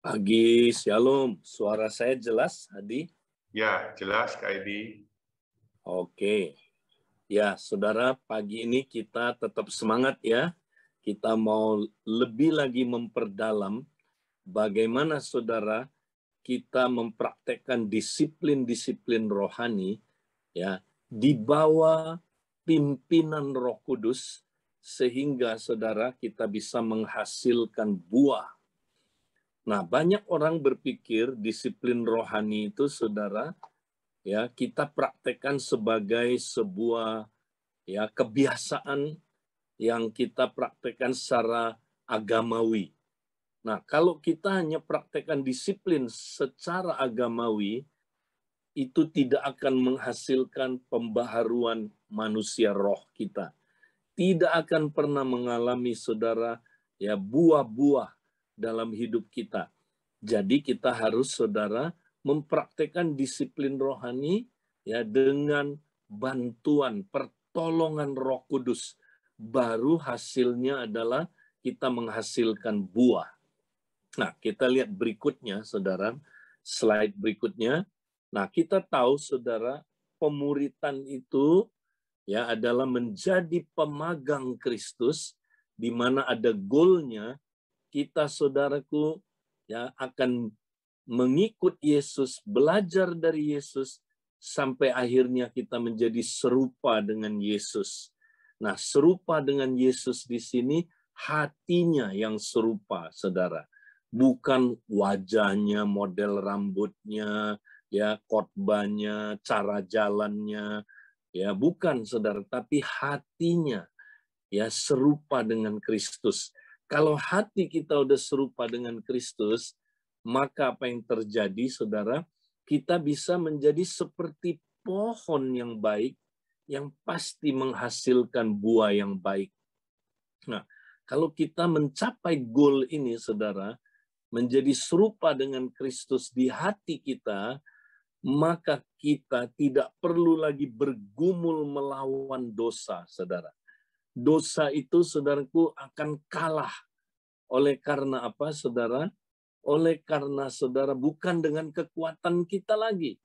Pagi, Shalom. Suara saya jelas, Hadi? Ya, jelas Kak Edi. Oke. Ya, saudara, pagi ini kita tetap semangat ya. Kita mau lebih lagi memperdalam bagaimana saudara kita mempraktekkan disiplin-disiplin rohani ya di bawah pimpinan Roh Kudus sehingga saudara kita bisa menghasilkan buah. Nah, banyak orang berpikir disiplin rohani itu, saudara, ya kita praktekkan sebagai sebuah ya kebiasaan yang kita praktekkan secara agamawi. Nah, kalau kita hanya praktekkan disiplin secara agamawi, itu tidak akan menghasilkan pembaharuan manusia roh kita. Tidak akan pernah mengalami, saudara, ya buah-buah dalam hidup kita. Jadi kita harus, saudara, mempraktekkan disiplin rohani ya dengan bantuan pertolongan Roh Kudus. Baru hasilnya adalah kita menghasilkan buah. Nah, kita lihat berikutnya, saudara, slide berikutnya. Nah, kita tahu, saudara, pemuritan itu ya adalah menjadi pemagang Kristus, di mana ada goalnya kita, saudaraku, ya akan mengikut Yesus, belajar dari Yesus sampai akhirnya kita menjadi serupa dengan Yesus. Nah, serupa dengan Yesus di sini hatinya yang serupa, saudara. Bukan wajahnya, model rambutnya, ya khotbahnya, cara jalannya, ya bukan, saudara, tapi hatinya ya serupa dengan Kristus. Kalau hati kita udah serupa dengan Kristus, maka apa yang terjadi, saudara? Kita bisa menjadi seperti pohon yang baik, yang pasti menghasilkan buah yang baik. Nah, kalau kita mencapai goal ini, saudara, menjadi serupa dengan Kristus di hati kita, maka kita tidak perlu lagi bergumul melawan dosa, saudara. Dosa itu, saudaraku, akan kalah. Oleh karena apa, saudara? Oleh karena, saudara, bukan dengan kekuatan kita lagi.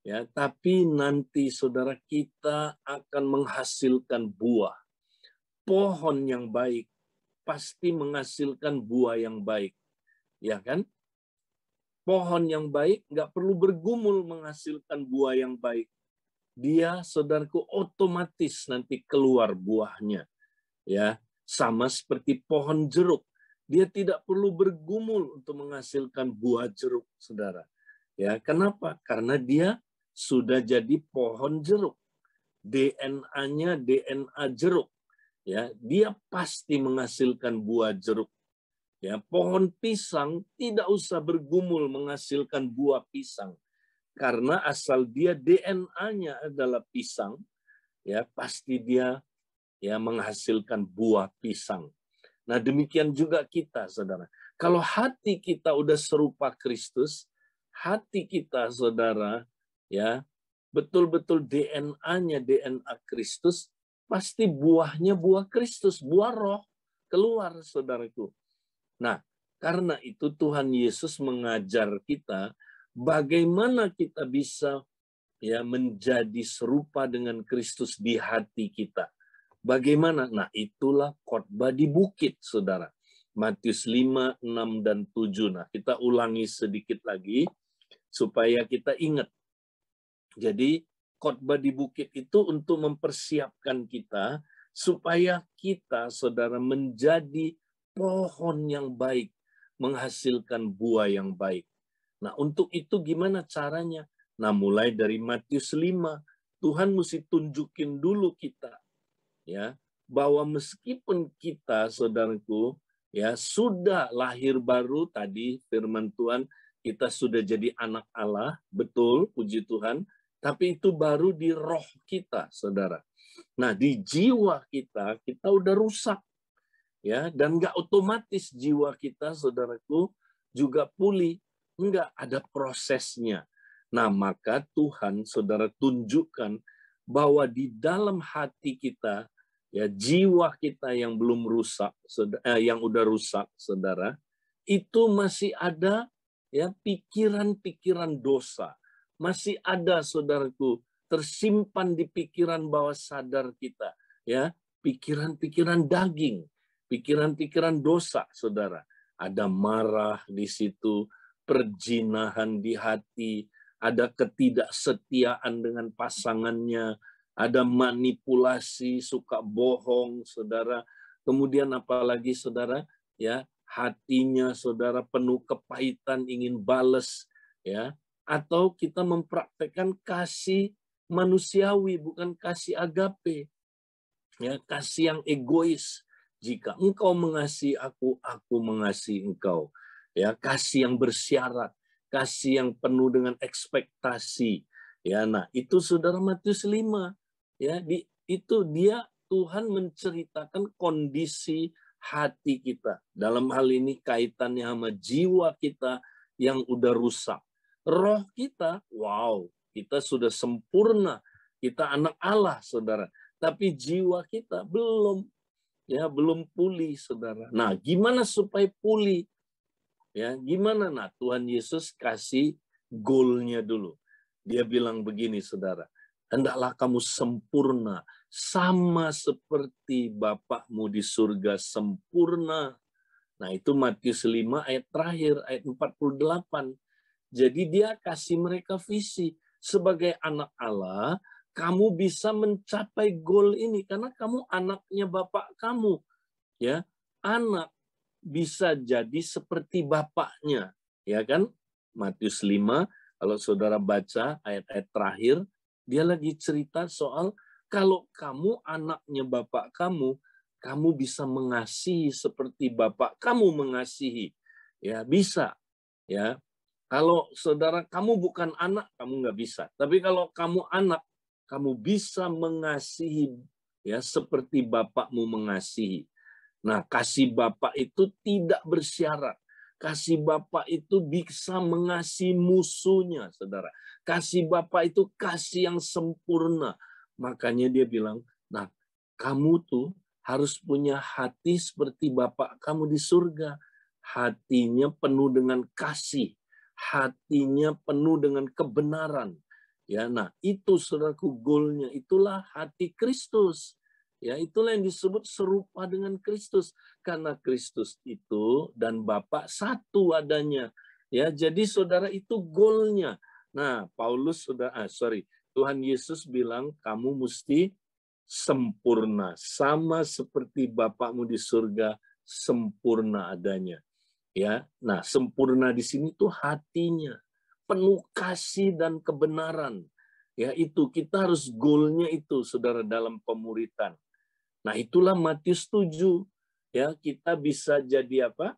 Ya, tapi nanti, saudara, kita akan menghasilkan buah. Pohon yang baik pasti menghasilkan buah yang baik. Ya kan? Pohon yang baik nggak perlu bergumul menghasilkan buah yang baik. Dia, saudaraku, otomatis nanti keluar buahnya. Ya, sama seperti pohon jeruk. Dia tidak perlu bergumul untuk menghasilkan buah jeruk, saudara. Ya, kenapa? Karena dia sudah jadi pohon jeruk. DNA-nya DNA jeruk. Ya, dia pasti menghasilkan buah jeruk. Ya, pohon pisang tidak usah bergumul menghasilkan buah pisang. Karena asal dia DNA-nya adalah pisang, ya pasti dia ya menghasilkan buah pisang. Nah, demikian juga kita, saudara. Kalau hati kita udah serupa Kristus, hati kita, saudara, ya betul-betul DNA-nya DNA Kristus, pasti buahnya buah Kristus, buah roh keluar, saudaraku. Nah, karena itu Tuhan Yesus mengajar kita bagaimana kita bisa ya menjadi serupa dengan Kristus di hati kita. Bagaimana? Nah, itulah khotbah di bukit, saudara. Matius 5, 6, dan 7. Nah, kita ulangi sedikit lagi supaya kita ingat. Jadi, khotbah di bukit itu untuk mempersiapkan kita supaya kita, saudara, menjadi pohon yang baik, menghasilkan buah yang baik. Nah, untuk itu gimana caranya? Nah, mulai dari Matius 5, Tuhan mesti tunjukin dulu kita, ya, bahwa meskipun kita, saudaraku, ya sudah lahir baru, tadi firman Tuhan, kita sudah jadi anak Allah, betul, puji Tuhan, tapi itu baru di roh kita, saudara. Nah, di jiwa kita udah rusak, ya, dan nggak otomatis jiwa kita, saudaraku, juga pulih. Enggak, ada prosesnya. Nah, maka Tuhan, saudara, tunjukkan bahwa di dalam hati kita, ya jiwa kita yang belum rusak, yang udah rusak, saudara, itu masih ada ya pikiran-pikiran dosa. Masih ada, saudaraku, tersimpan di pikiran bawah sadar kita, ya, pikiran-pikiran daging, pikiran-pikiran dosa, saudara. Ada marah di situ, perjinahan di hati, ada ketidaksetiaan dengan pasangannya, ada manipulasi, suka bohong, saudara. Kemudian apalagi, saudara, ya, hatinya saudara penuh kepahitan, ingin bales, ya, atau kita mempraktekkan kasih manusiawi, bukan kasih agape, ya, kasih yang egois. Jika engkau mengasihi aku mengasihi engkau, ya, kasih yang bersyarat, kasih yang penuh dengan ekspektasi, ya. Nah, itu saudara Matius 5, ya, itu dia Tuhan menceritakan kondisi hati kita. Dalam hal ini kaitannya sama jiwa kita yang udah rusak. Roh kita, wow, kita sudah sempurna. Kita anak Allah, saudara. Tapi jiwa kita belum, ya, belum pulih, saudara. Nah, gimana supaya pulih? Ya, gimana? Nah, Tuhan Yesus kasih goalnya dulu. Dia bilang begini, saudara. Hendaklah kamu sempurna, sama seperti Bapakmu di surga sempurna. Nah, itu Matius 5 ayat terakhir, ayat 48. Jadi dia kasih mereka visi. Sebagai anak Allah, kamu bisa mencapai goal ini karena kamu anaknya Bapak kamu. Ya, anak bisa jadi seperti bapaknya, ya kan? Matius 5, kalau saudara baca ayat-ayat terakhir, dia lagi cerita soal kalau kamu anaknya bapak kamu, kamu bisa mengasihi seperti bapak kamu mengasihi. Ya, bisa. Ya. Kalau saudara kamu bukan anak, kamu nggak bisa. Tapi kalau kamu anak, kamu bisa mengasihi, ya, seperti bapakmu mengasihi. Nah, kasih Bapa itu tidak bersyarat. Kasih Bapa itu bisa mengasihi musuhnya, saudara. Kasih Bapa itu kasih yang sempurna. Makanya dia bilang, nah, kamu tuh harus punya hati seperti Bapa kamu di surga. Hatinya penuh dengan kasih. Hatinya penuh dengan kebenaran. Ya, nah, itu saudaraku goalnya. Itulah hati Kristus. Ya, itulah yang disebut serupa dengan Kristus. Karena Kristus itu dan Bapa satu adanya. Ya, jadi saudara itu goalnya. Nah, Tuhan Yesus bilang kamu mesti sempurna. Sama seperti Bapakmu di surga sempurna adanya. Ya, nah sempurna di sini tuh hatinya. Penuh kasih dan kebenaran. Ya, itu kita harus goalnya itu, saudara, dalam pemuritan. Nah, itulah Matius 7. Ya, kita bisa jadi apa?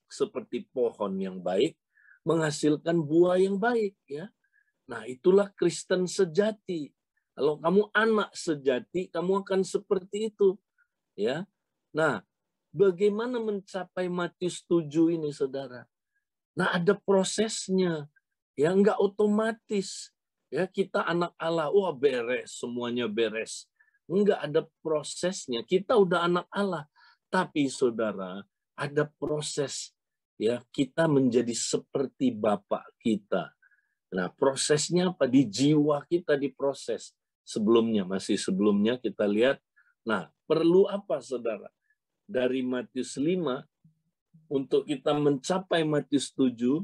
Seperti pohon yang baik, menghasilkan buah yang baik, ya. Nah, itulah Kristen sejati. Kalau kamu anak sejati, kamu akan seperti itu, ya. Nah, bagaimana mencapai Matius 7 ini, saudara? Nah, ada prosesnya. Ya, enggak otomatis. Ya, kita anak Allah, wah beres, semuanya beres. Enggak, ada prosesnya. Kita udah anak Allah. Tapi saudara, ada proses. Ya, kita menjadi seperti Bapak kita. Nah, prosesnya apa? Di jiwa kita diproses. Masih sebelumnya kita lihat. Nah, perlu apa, saudara? Dari Matius 5, untuk kita mencapai Matius 7,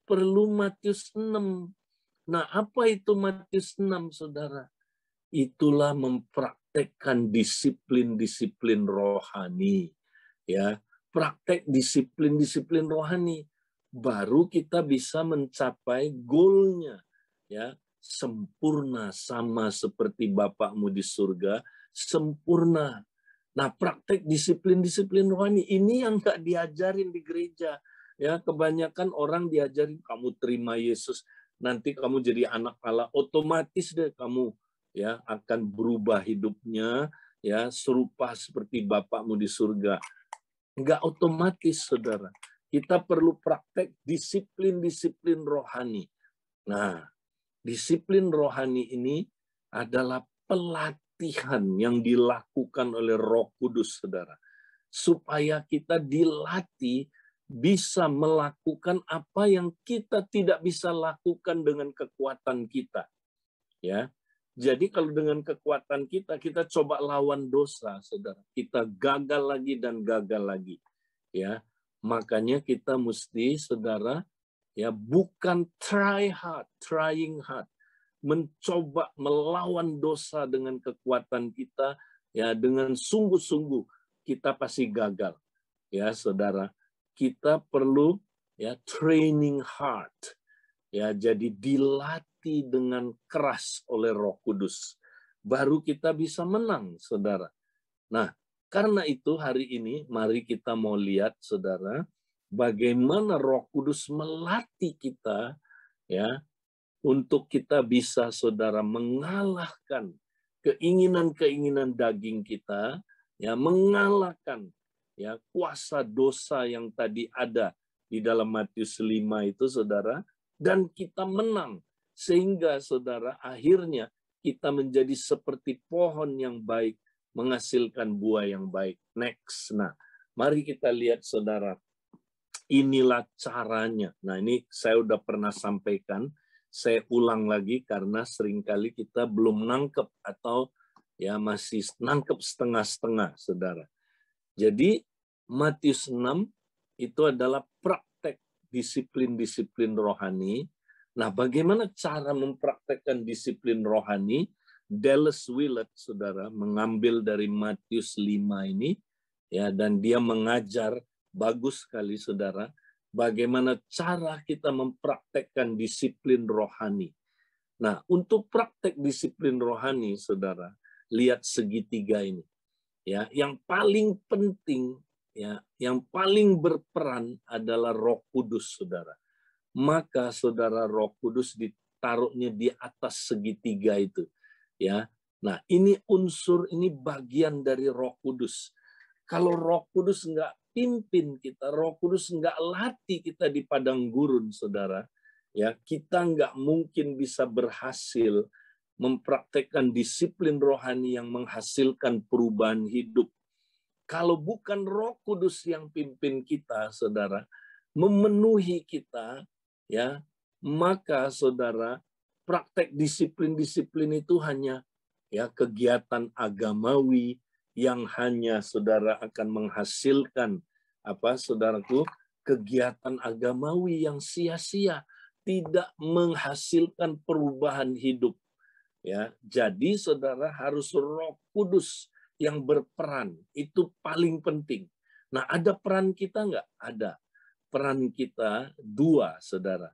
perlu Matius 6. Nah, apa itu Matius 6, saudara? Itulah mempraktekkan disiplin-disiplin rohani. Ya, praktek disiplin-disiplin rohani. Baru kita bisa mencapai goalnya. Ya, sempurna sama seperti Bapakmu di surga, sempurna. Nah, praktek disiplin-disiplin rohani ini yang nggak diajarin di gereja. Ya, kebanyakan orang diajarin kamu terima Yesus, nanti kamu jadi anak Allah, otomatis deh kamu ya akan berubah hidupnya, ya serupa seperti Bapakmu di surga. Enggak otomatis, saudara. Kita perlu praktek disiplin-disiplin rohani. Nah, disiplin rohani ini adalah pelatihan yang dilakukan oleh Roh Kudus, saudara. Supaya kita dilatih bisa melakukan apa yang kita tidak bisa lakukan dengan kekuatan kita. Ya, jadi kalau dengan kekuatan kita coba lawan dosa, saudara, kita gagal lagi dan gagal lagi. Ya, makanya kita mesti, saudara, ya bukan trying hard, mencoba melawan dosa dengan kekuatan kita, ya dengan sungguh-sungguh kita pasti gagal. Ya, saudara, kita perlu ya training hard. Ya, jadi dilatih dengan keras oleh Roh Kudus. Baru kita bisa menang, saudara. Nah, karena itu hari ini mari kita mau lihat, saudara, bagaimana Roh Kudus melatih kita ya untuk kita bisa, saudara, mengalahkan keinginan-keinginan daging kita, ya mengalahkan ya kuasa dosa yang tadi ada di dalam Matius 5 itu, saudara, dan kita menang sehingga, saudara, akhirnya kita menjadi seperti pohon yang baik, menghasilkan buah yang baik. Next. Nah, mari kita lihat, saudara, inilah caranya. Nah, ini saya udah pernah sampaikan, saya ulang lagi karena seringkali kita belum nangkep atau ya masih nangkep setengah-setengah, saudara. Jadi Matius 6 itu adalah praktek disiplin-disiplin rohani. Nah, bagaimana cara mempraktekkan disiplin rohani? Dallas Willard, saudara, mengambil dari Matius 5 ini, ya, dan dia mengajar bagus sekali, saudara, bagaimana cara kita mempraktekkan disiplin rohani. Nah, untuk praktek disiplin rohani, saudara, lihat segitiga ini. Ya, yang paling penting, ya, yang paling berperan adalah Roh Kudus, saudara. Maka, saudara, Roh Kudus ditaruhnya di atas segitiga itu. Ya, nah ini unsur, ini bagian dari Roh Kudus. Kalau Roh Kudus nggak pimpin kita, Roh Kudus nggak latih kita di padang gurun, saudara, ya kita nggak mungkin bisa berhasil mempraktekkan disiplin rohani yang menghasilkan perubahan hidup. Kalau bukan Roh Kudus yang pimpin kita, saudara, memenuhi kita, ya, maka, saudara, praktek disiplin-disiplin itu hanya ya kegiatan agamawi yang hanya, saudara, akan menghasilkan apa, saudaraku, kegiatan agamawi yang sia-sia, tidak menghasilkan perubahan hidup. Ya, jadi, saudara, harus Roh Kudus yang berperan, itu paling penting. Nah, ada peran kita nggak? Ada. Peran kita dua, saudara.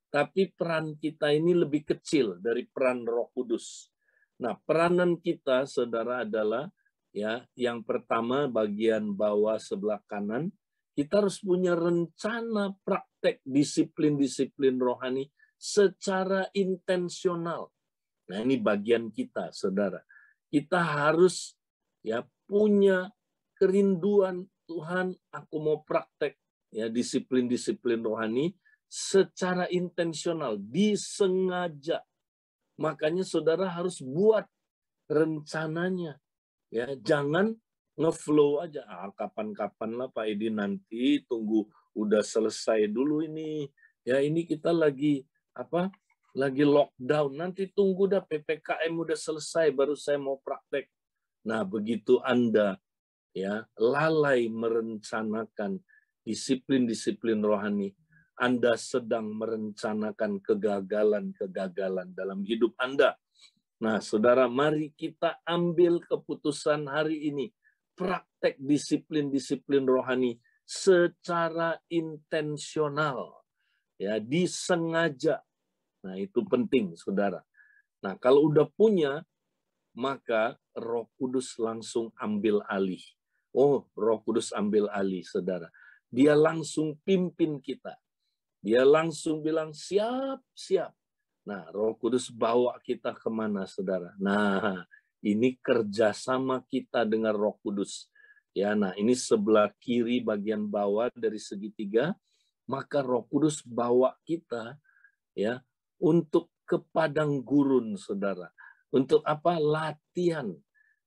Tapi peran kita ini lebih kecil dari peran Roh Kudus. Nah, peranan kita, saudara, adalah ya yang pertama bagian bawah sebelah kanan, kita harus punya rencana praktek disiplin-disiplin rohani secara intensional. Nah, ini bagian kita, saudara. Kita harus ya punya kerinduan, Tuhan, aku mau praktek ya disiplin-disiplin rohani secara intensional, disengaja. Makanya saudara harus buat rencananya. Ya, jangan ngeflow aja. Kapan-kapan lah Pak Edi, nanti tunggu udah selesai dulu ini. Ya, ini kita lagi apa? Lagi lockdown, nanti tunggu dah PPKM udah selesai baru saya mau praktek. Nah, begitu Anda ya lalai merencanakan disiplin-disiplin rohani, Anda sedang merencanakan kegagalan-kegagalan dalam hidup Anda. Nah, saudara, mari kita ambil keputusan hari ini, praktek disiplin-disiplin rohani secara intensional, ya, disengaja. Nah, itu penting, saudara. Nah, kalau udah punya, maka Roh Kudus langsung ambil alih. Oh, Roh Kudus ambil alih, saudara. Dia langsung pimpin kita. Dia langsung bilang, siap, siap. Nah, Roh Kudus bawa kita kemana, saudara? Nah, ini kerjasama kita dengan Roh Kudus. Ya, nah ini sebelah kiri bagian bawah dari segitiga, maka Roh Kudus bawa kita ya untuk ke padang gurun, saudara. Untuk apa? Latihan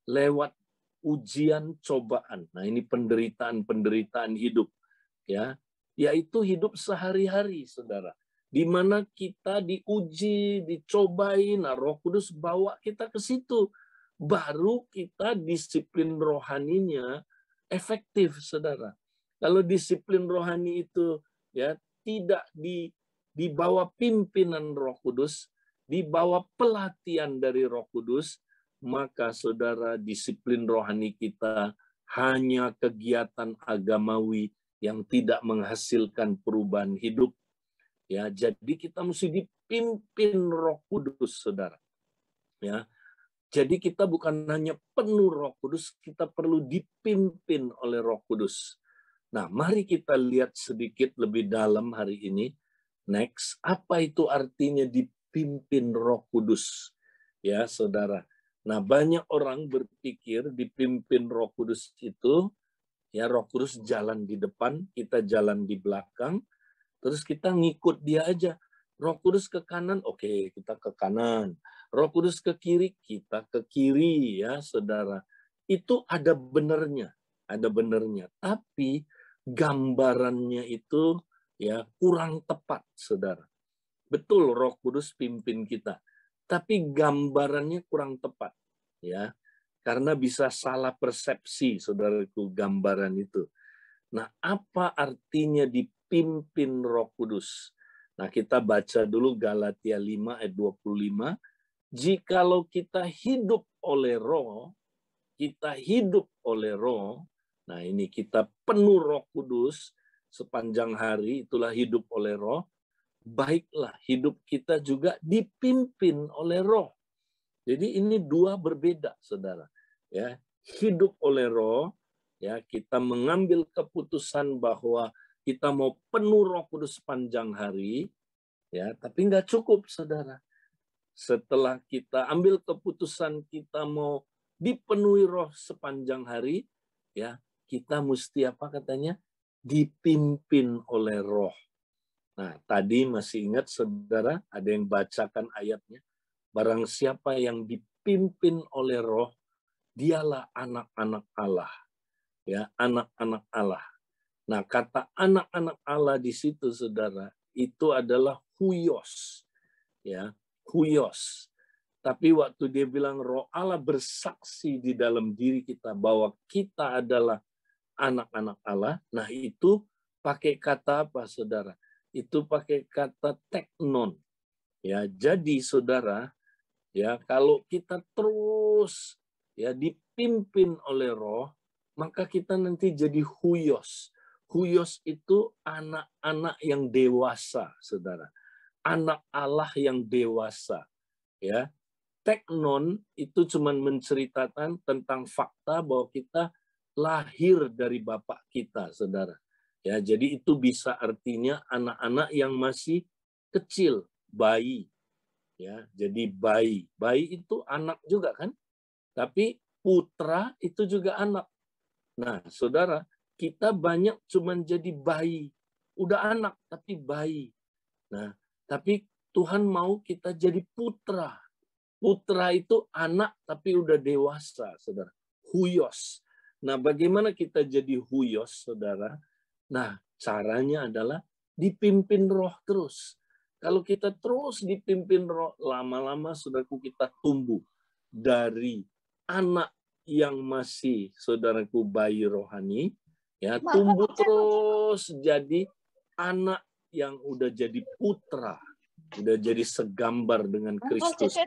lewat ujian cobaan. Nah, ini penderitaan-penderitaan hidup, ya. yaitu hidup sehari-hari, saudara. Di mana kita diuji, dicobain, nah Roh Kudus bawa kita ke situ. Baru kita disiplin rohaninya efektif, saudara. Kalau disiplin rohani itu ya tidak di bawah pimpinan Roh Kudus, di bawah pelatihan dari Roh Kudus, maka saudara disiplin rohani kita hanya kegiatan agamawi yang tidak menghasilkan perubahan hidup. Ya, jadi kita mesti dipimpin Roh Kudus, saudara. Ya, jadi kita bukan hanya penuh Roh Kudus, kita perlu dipimpin oleh Roh Kudus. Nah, mari kita lihat sedikit lebih dalam hari ini. Next, apa itu artinya dipimpin Roh Kudus? Ya, saudara. Nah, banyak orang berpikir dipimpin Roh Kudus itu, ya Roh Kudus jalan di depan, kita jalan di belakang, terus kita ngikut dia aja. Roh Kudus ke kanan, oke, kita ke kanan. Roh Kudus ke kiri, kita ke kiri, ya saudara. Itu ada benernya, ada benernya. Tapi gambarannya itu ya kurang tepat, saudara. Betul, Roh Kudus pimpin kita, tapi gambarannya kurang tepat, ya. Karena bisa salah persepsi, saudaraku, gambaran itu. Nah, apa artinya dipimpin Roh Kudus? Nah, kita baca dulu Galatia 5 ayat 25. Jikalau kita hidup oleh Roh, kita hidup oleh Roh. Nah, ini kita penuh Roh Kudus sepanjang hari, itulah hidup oleh Roh. Baiklah, hidup kita juga dipimpin oleh Roh. Jadi ini dua berbeda, saudara. Ya, hidup oleh Roh, ya kita mengambil keputusan bahwa kita mau penuh Roh Kudus sepanjang hari, ya tapi nggak cukup, saudara. Setelah kita ambil keputusan kita mau dipenuhi Roh sepanjang hari, ya kita mesti apa katanya? Dipimpin oleh Roh. Nah, tadi masih ingat, saudara, ada yang bacakan ayatnya. Barang siapa yang dipimpin oleh Roh, dialah anak-anak Allah. Ya, anak-anak Allah. Nah, kata anak-anak Allah di situ, saudara, itu adalah huios. Ya, huios. Tapi waktu dia bilang Roh Allah bersaksi di dalam diri kita bahwa kita adalah anak-anak Allah, nah itu pakai kata apa, saudara? Itu pakai kata teknon. Ya, jadi saudara, ya kalau kita terus ya dipimpin oleh Roh, maka kita nanti jadi huios. Huios itu anak-anak yang dewasa, saudara. Anak Allah yang dewasa. Ya, teknon itu cuma menceritakan tentang fakta bahwa kita lahir dari bapak kita, saudara. Ya, jadi itu bisa artinya anak-anak yang masih kecil, bayi. Ya, jadi bayi. Bayi itu anak juga kan? Tapi putra itu juga anak. Nah, saudara, kita banyak cuman jadi bayi. Udah anak, tapi bayi. Nah, tapi Tuhan mau kita jadi putra. Putra itu anak, tapi udah dewasa, saudara. Huios. Nah, bagaimana kita jadi huios, saudara? Nah, caranya adalah dipimpin Roh terus. Kalau kita terus dipimpin Roh, lama-lama saudaraku kita tumbuh dari anak yang masih saudaraku bayi rohani, ya tumbuh terus jadi anak yang udah jadi putra, udah jadi segambar dengan Kristus,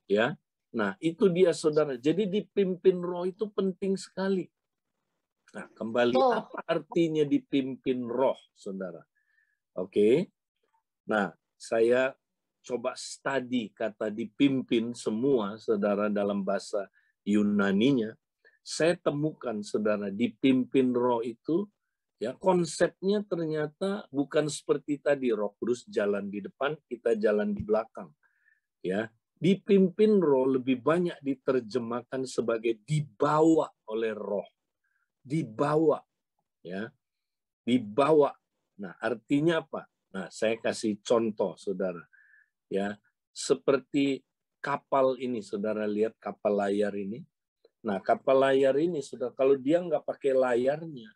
ya. Nah, itu dia, saudara. Jadi dipimpin Roh itu penting sekali. Nah, kembali apa artinya dipimpin Roh, saudara? Oke. Nah, saya coba study kata dipimpin semua, saudara, dalam bahasa Yunaninya. Saya temukan, saudara, dipimpin Roh itu, ya konsepnya ternyata bukan seperti tadi, Roh Kudus jalan di depan, kita jalan di belakang. Ya, dipimpin Roh lebih banyak diterjemahkan sebagai dibawa oleh Roh. Dibawa, ya, dibawa. Nah, artinya apa? Nah, saya kasih contoh, saudara. Ya, seperti kapal ini, saudara lihat kapal layar ini. Nah, kapal layar ini, saudara, kalau dia nggak pakai layarnya,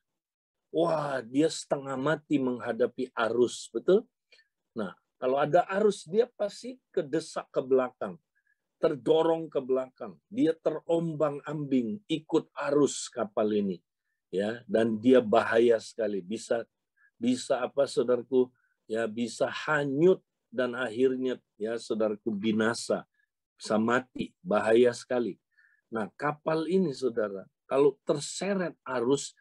wah, dia setengah mati menghadapi arus, betul? Nah, kalau ada arus, dia pasti kedesak ke belakang, terdorong ke belakang, dia terombang-ambing ikut arus kapal ini, ya, dan dia bahaya sekali, bisa apa, saudaraku, ya, bisa hanyut dan akhirnya, ya, saudaraku, binasa, bisa mati, bahaya sekali. Nah, kapal ini, saudara, kalau terseret arus,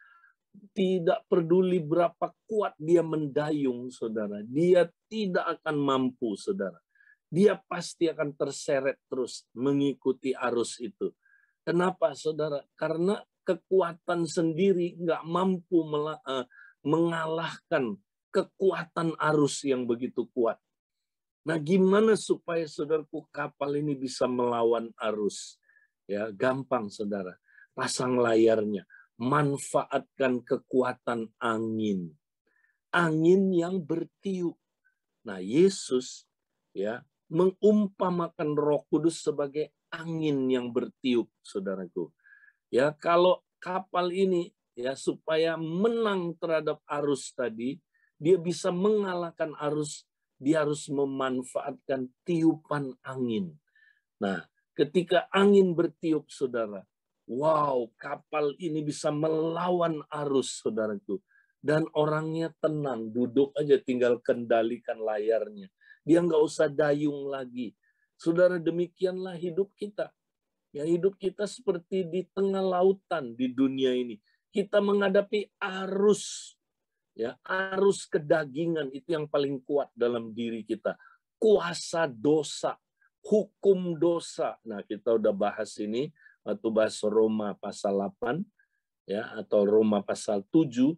tidak peduli berapa kuat dia mendayung, saudara, dia tidak akan mampu, saudara. Dia pasti akan terseret terus mengikuti arus itu. Kenapa, saudara? Karena kekuatan sendiri nggak mampu mengalahkan kekuatan arus yang begitu kuat. Nah, gimana supaya, saudaraku, kapal ini bisa melawan arus? Ya, gampang, saudara. Pasang layarnya. Manfaatkan kekuatan angin. Angin yang bertiup. Nah, Yesus, ya, mengumpamakan Roh Kudus sebagai angin yang bertiup, saudaraku. Ya, kalau kapal ini, ya, supaya menang terhadap arus tadi, dia bisa mengalahkan arus, dia harus memanfaatkan tiupan angin. Nah, ketika angin bertiup, saudara, wow, kapal ini bisa melawan arus, saudaraku. Dan orangnya tenang, duduk aja tinggal kendalikan layarnya. Dia nggak usah dayung lagi. Saudara, demikianlah hidup kita. Ya, hidup kita seperti di tengah lautan di dunia ini. Kita menghadapi arus, ya, arus kedagingan itu yang paling kuat dalam diri kita. Kuasa dosa, hukum dosa. Nah, kita udah bahas ini waktu bahas Roma pasal 8, ya, atau Roma pasal 7.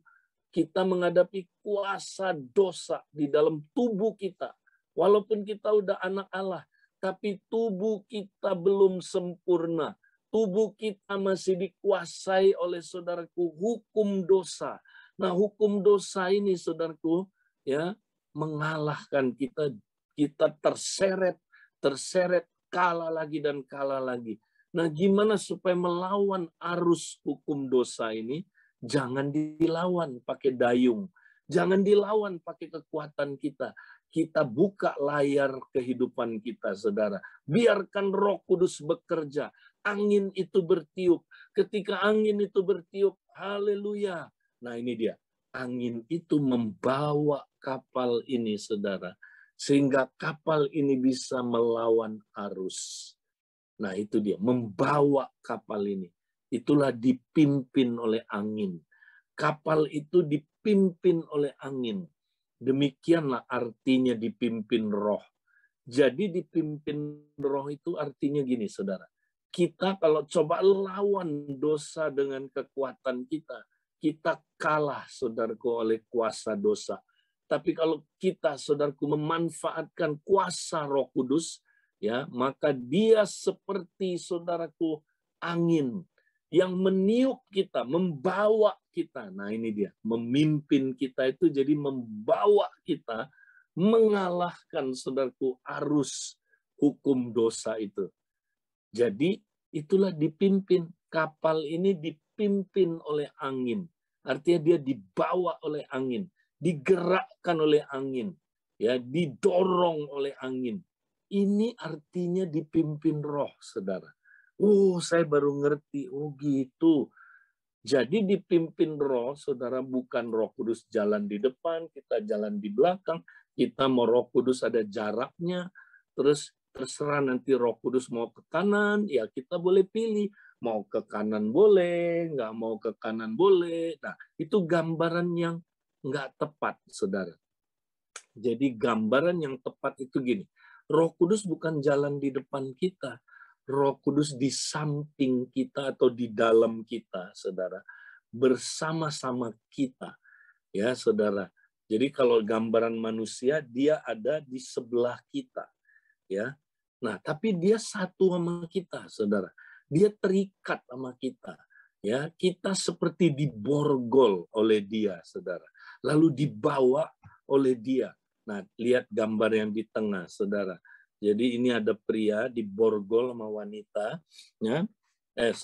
Kita menghadapi kuasa dosa di dalam tubuh kita. Walaupun kita udah anak Allah, tapi tubuh kita belum sempurna. Tubuh kita masih dikuasai oleh, saudaraku, hukum dosa. Nah, hukum dosa ini, saudaraku, ya, mengalahkan kita. Kita terseret, kalah lagi dan kalah lagi. Nah, gimana supaya melawan arus hukum dosa ini? Jangan dilawan pakai dayung. Jangan dilawan pakai kekuatan kita. Kita buka layar kehidupan kita, saudara. Biarkan Roh Kudus bekerja. Angin itu bertiup. Ketika angin itu bertiup, haleluya. Nah, ini dia. Angin itu membawa kapal ini, saudara. Sehingga kapal ini bisa melawan arus. Nah, itu dia. Membawa kapal ini. Itulah dipimpin oleh angin. Kapal itu dipimpin oleh angin. Demikianlah artinya dipimpin roh. Jadi dipimpin roh itu artinya gini, saudara. Kita kalau coba lawan dosa dengan kekuatan kita kalah, saudaraku, oleh kuasa dosa. Tapi kalau kita, saudaraku, memanfaatkan kuasa Roh Kudus, ya, maka dia seperti, saudaraku, angin yang meniup kita, membawa kita. Nah, ini dia, memimpin kita itu jadi membawa kita mengalahkan, saudaraku, arus hukum dosa itu. Jadi itulah dipimpin. Kapal ini dipimpin oleh angin. Artinya dia dibawa oleh angin, digerakkan oleh angin, ya, didorong oleh angin. Ini artinya dipimpin roh, saudara. Oh, saya baru ngerti. Oh, gitu. Jadi dipimpin roh, saudara, bukan Roh Kudus jalan di depan, kita jalan di belakang. Kita mau Roh Kudus ada jaraknya, terus terserah nanti Roh Kudus mau ke kanan, ya kita boleh pilih. Mau ke kanan boleh, nggak mau ke kanan boleh. Nah, itu gambaran yang nggak tepat, saudara. Jadi gambaran yang tepat itu gini, Roh Kudus bukan jalan di depan kita, Roh Kudus di samping kita atau di dalam kita, saudara, bersama-sama kita, ya, saudara. Jadi kalau gambaran manusia, dia ada di sebelah kita, ya. Nah, tapi dia satu sama kita, saudara. Dia terikat sama kita, ya. Kita seperti diborgol oleh dia, saudara. Lalu dibawa oleh dia. Nah, lihat gambar yang di tengah, saudara. Jadi ini ada pria diborgol sama wanita, ya.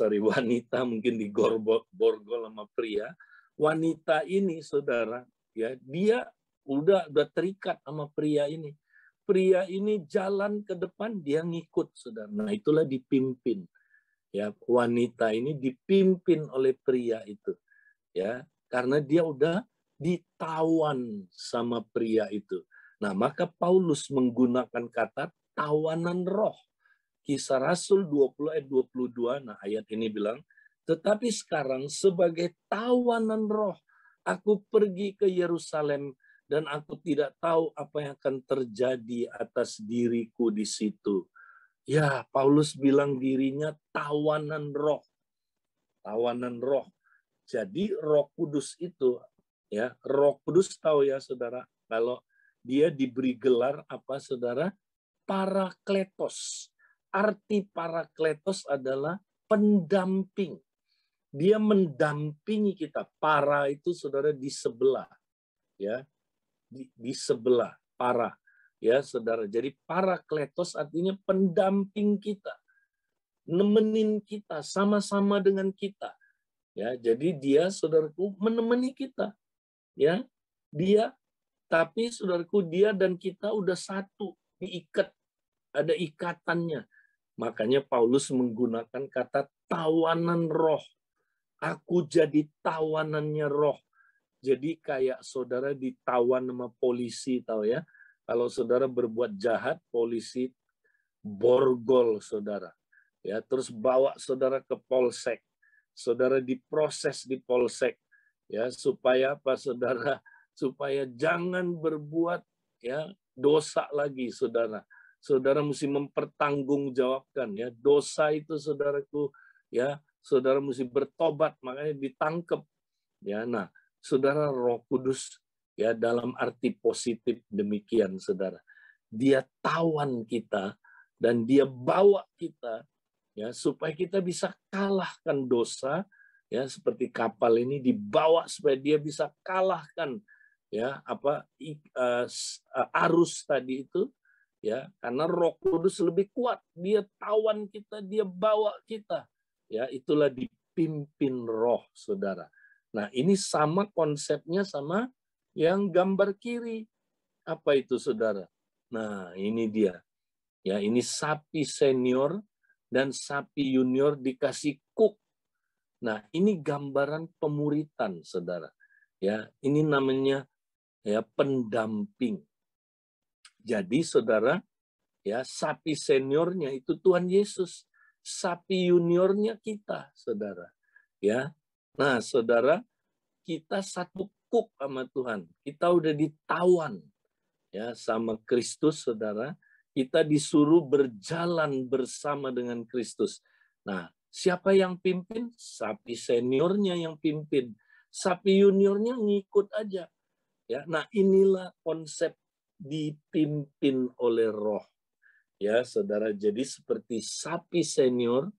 Wanita mungkin diborgol sama pria. wanita ini, saudara, ya dia udah terikat sama pria ini. Pria ini jalan ke depan, dia ngikut, saudara. Nah, itulah dipimpin. Ya, wanita ini dipimpin oleh pria itu. Ya, karena dia udah ditawan sama pria itu. Nah, maka Paulus menggunakan kata tawanan roh. Kisah Rasul 20 ayat 22, nah ayat ini bilang, tetapi sekarang sebagai tawanan roh, aku pergi ke Yerusalem dan aku tidak tahu apa yang akan terjadi atas diriku di situ. Ya, Paulus bilang dirinya tawanan roh. Tawanan roh. Jadi Roh Kudus itu, ya, Roh Kudus tahu ya saudara, kalau dia diberi gelar apa saudara? Parakletos. Arti parakletos adalah pendamping. Dia mendampingi kita. Para itu saudara di sebelah, ya, di sebelah para, ya saudara. Jadi parakletos artinya pendamping kita, nemenin kita, sama-sama dengan kita. Ya, jadi dia saudaraku menemani kita. Ya, dia, tapi saudaraku dia dan kita udah satu, diikat, ada ikatannya. Makanya Paulus menggunakan kata tawanan roh. Aku jadi tawanannya roh. Jadi kayak saudara ditawan sama polisi, tahu ya. Kalau saudara berbuat jahat, polisi borgol saudara. Ya, terus bawa saudara ke polsek. Saudara diproses di polsek, ya, supaya apa saudara? Supaya jangan berbuat ya dosa lagi, saudara. Saudara mesti mempertanggungjawabkan ya dosa itu, saudaraku, ya. Saudara mesti bertobat, makanya ditangkap. Ya, nah, saudara, Roh Kudus ya dalam arti positif demikian, saudara. Dia tawan kita dan dia bawa kita ya supaya kita bisa kalahkan dosa, ya, seperti kapal ini dibawa supaya dia bisa kalahkan ya arus tadi itu, ya, karena Roh Kudus lebih kuat, dia tawan kita, dia bawa kita, ya, itulah dipimpin roh, saudara. Nah, ini sama konsepnya sama yang gambar kiri. Apa itu, saudara? Nah, ini dia. Ya, ini sapi senior dan sapi junior dikasih kuk. Nah, ini gambaran pemuritan, saudara. Ya, ini namanya ya pendamping. Jadi, saudara, ya sapi seniornya itu Tuhan Yesus, sapi juniornya kita, saudara. Ya, nah, saudara, kita satu kuk sama Tuhan. Kita udah ditawan ya sama Kristus, saudara. Kita disuruh berjalan bersama dengan Kristus. Nah, siapa yang pimpin? Sapi seniornya yang pimpin. Sapi juniornya ngikut aja. Ya, nah inilah konsep dipimpin oleh Roh. Ya, saudara. Jadi seperti sapi senior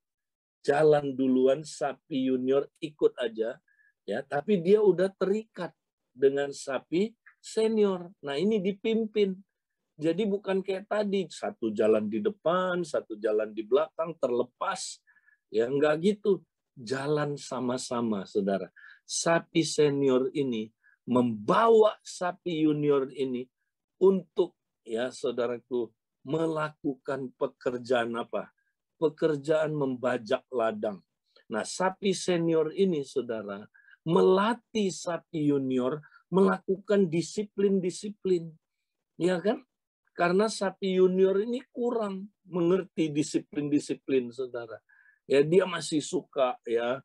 jalan duluan, sapi junior ikut aja. Ya, tapi dia udah terikat dengan sapi senior. Nah, ini dipimpin. Jadi bukan kayak tadi, satu jalan di depan, satu jalan di belakang, terlepas. Ya, enggak gitu. Jalan sama-sama, saudara. Sapi senior ini membawa sapi junior ini untuk, ya, saudaraku, melakukan pekerjaan apa? Pekerjaan membajak ladang. Nah, sapi senior ini, saudara, melatih sapi junior melakukan disiplin-disiplin. Ya kan? Karena sapi junior ini kurang mengerti disiplin-disiplin, saudara. Ya, dia masih suka ya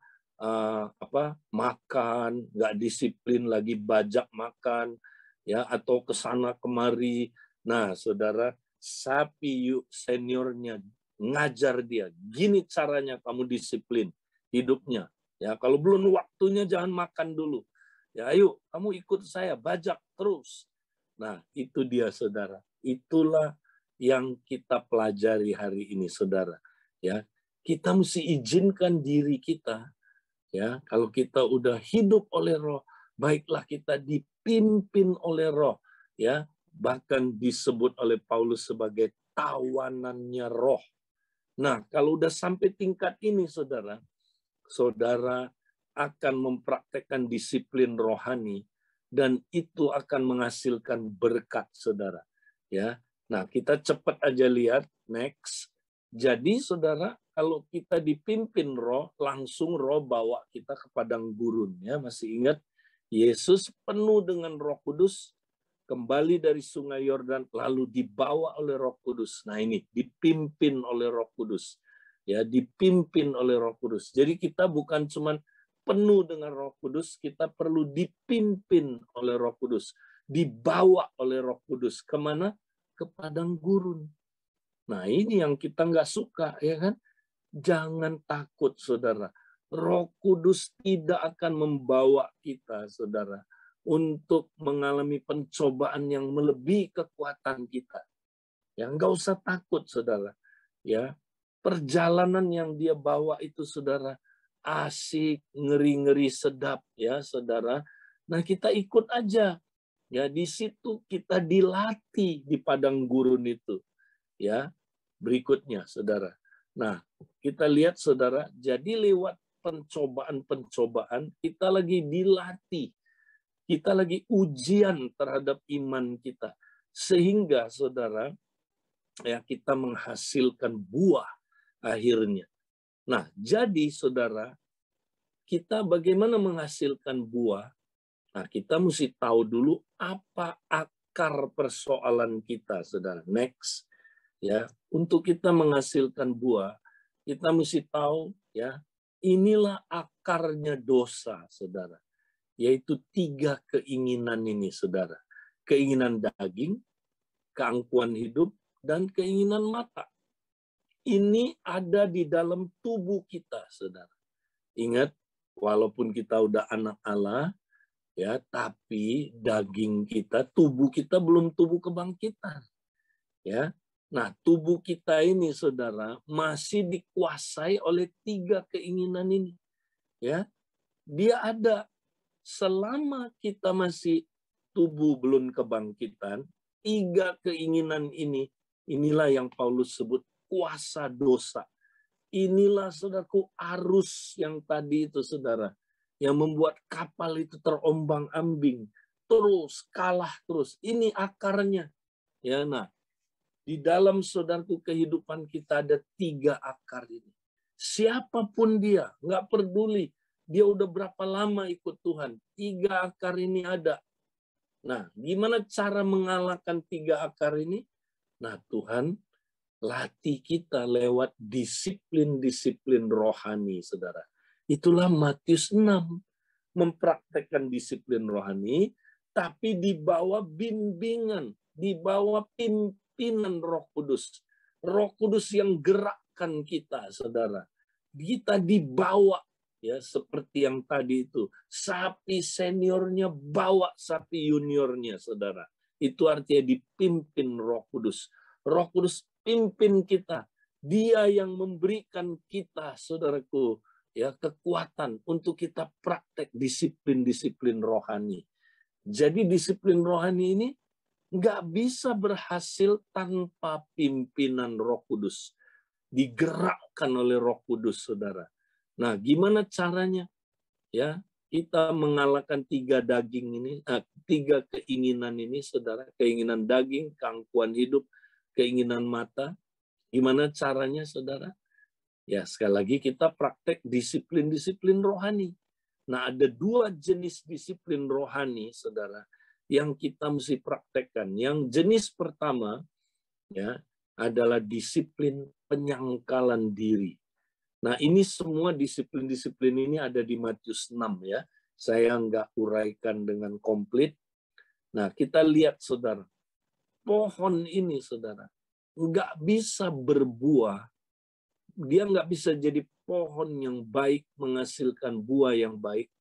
makan, nggak disiplin lagi, bajak makan, ya, atau kesana kemari. Nah, saudara, sapi seniornya ngajar dia, gini caranya kamu disiplin hidupnya. Ya, kalau belum waktunya jangan makan dulu. Ya, ayo kamu ikut saya, bajak terus. Nah, itu dia, saudara. Itulah yang kita pelajari hari ini, saudara. Ya, kita mesti izinkan diri kita, ya, kalau kita udah hidup oleh Roh, baiklah kita dipimpin oleh Roh, ya, bahkan disebut oleh Paulus sebagai tawanannya Roh. Nah, kalau udah sampai tingkat ini, saudara, saudara akan mempraktekkan disiplin rohani dan itu akan menghasilkan berkat, saudara. Ya, nah kita cepat aja lihat next. Jadi saudara, kalau kita dipimpin roh, langsung roh bawa kita ke padang gurun. Ya, masih ingat Yesus penuh dengan Roh Kudus, kembali dari Sungai Yordan, lalu dibawa oleh Roh Kudus. Nah ini dipimpin oleh Roh Kudus, ya dipimpin oleh Roh Kudus. Jadi kita bukan cuma penuh dengan Roh Kudus, kita perlu dipimpin oleh Roh Kudus, dibawa oleh Roh Kudus kemana? Ke padang gurun. Nah ini yang kita nggak suka, ya kan? Jangan takut, saudara. Roh Kudus tidak akan membawa kita, saudara, untuk mengalami pencobaan yang melebihi kekuatan kita. Ya, nggak usah takut, saudara. Ya, perjalanan yang dia bawa itu, saudara, asik, ngeri-ngeri, sedap, ya, saudara. Nah, kita ikut aja. Ya, di situ kita dilatih di padang gurun itu. Ya, berikutnya, saudara. Nah, kita lihat, saudara, jadi lewat pencobaan-pencobaan kita lagi dilatih. Kita lagi ujian terhadap iman kita. Sehingga, saudara, ya kita menghasilkan buah akhirnya. Nah, jadi, saudara, kita bagaimana menghasilkan buah? Nah, kita mesti tahu dulu apa akar persoalan kita, saudara. Next. Ya, untuk kita menghasilkan buah, kita mesti tahu, ya, inilah akarnya dosa, saudara. Yaitu 3 keinginan ini, saudara. Keinginan daging, keangkuhan hidup, dan keinginan mata. Ini ada di dalam tubuh kita, saudara. Ingat, walaupun kita udah anak Allah, ya, tapi daging kita, tubuh kita belum tubuh kebangkitan. Ya, nah, tubuh kita ini, saudara, masih dikuasai oleh 3 keinginan ini. Ya, dia ada selama kita masih tubuh belum kebangkitan. 3 keinginan ini, inilah yang Paulus sebut kuasa dosa. Inilah, saudaraku, arus yang tadi itu, saudara, yang membuat kapal itu terombang-ambing, terus kalah terus. Ini akarnya. Ya, nah, di dalam, saudaraku, kehidupan kita ada 3 akar ini. Siapapun dia, nggak peduli. Dia udah berapa lama ikut Tuhan. 3 akar ini ada. Nah, gimana cara mengalahkan 3 akar ini? Nah, Tuhan latih kita lewat disiplin-disiplin rohani, saudara. Itulah Matius 6. Mempraktekkan disiplin rohani, tapi di bawah bimbingan, di bawah pimpinan Roh Kudus. Roh Kudus yang gerakkan kita, saudara. Kita dibawa, ya, seperti yang tadi itu. Sapi seniornya bawa sapi juniornya, saudara. Itu artinya dipimpin Roh Kudus. Roh Kudus pimpin kita. Dia yang memberikan kita, saudaraku, ya, kekuatan untuk kita praktek disiplin-disiplin rohani. Jadi disiplin rohani ini nggak bisa berhasil tanpa pimpinan Roh Kudus. Digerakkan oleh Roh Kudus, saudara. Nah, gimana caranya? Ya, kita mengalahkan 3 daging ini, 3 keinginan ini, saudara. Keinginan daging, keangkuhan hidup, keinginan mata. Gimana caranya, saudara? Ya, sekali lagi kita praktek disiplin-disiplin rohani. Nah, ada 2 jenis disiplin rohani, saudara, yang kita mesti praktekkan. Yang jenis pertama, ya, adalah disiplin penyangkalan diri. Nah, ini semua disiplin-disiplin ini ada di Matius 6, ya. Saya nggak uraikan dengan komplit. Nah, kita lihat, saudara, pohon ini, saudara, nggak bisa berbuah. Dia nggak bisa jadi pohon yang baik, menghasilkan buah yang baik,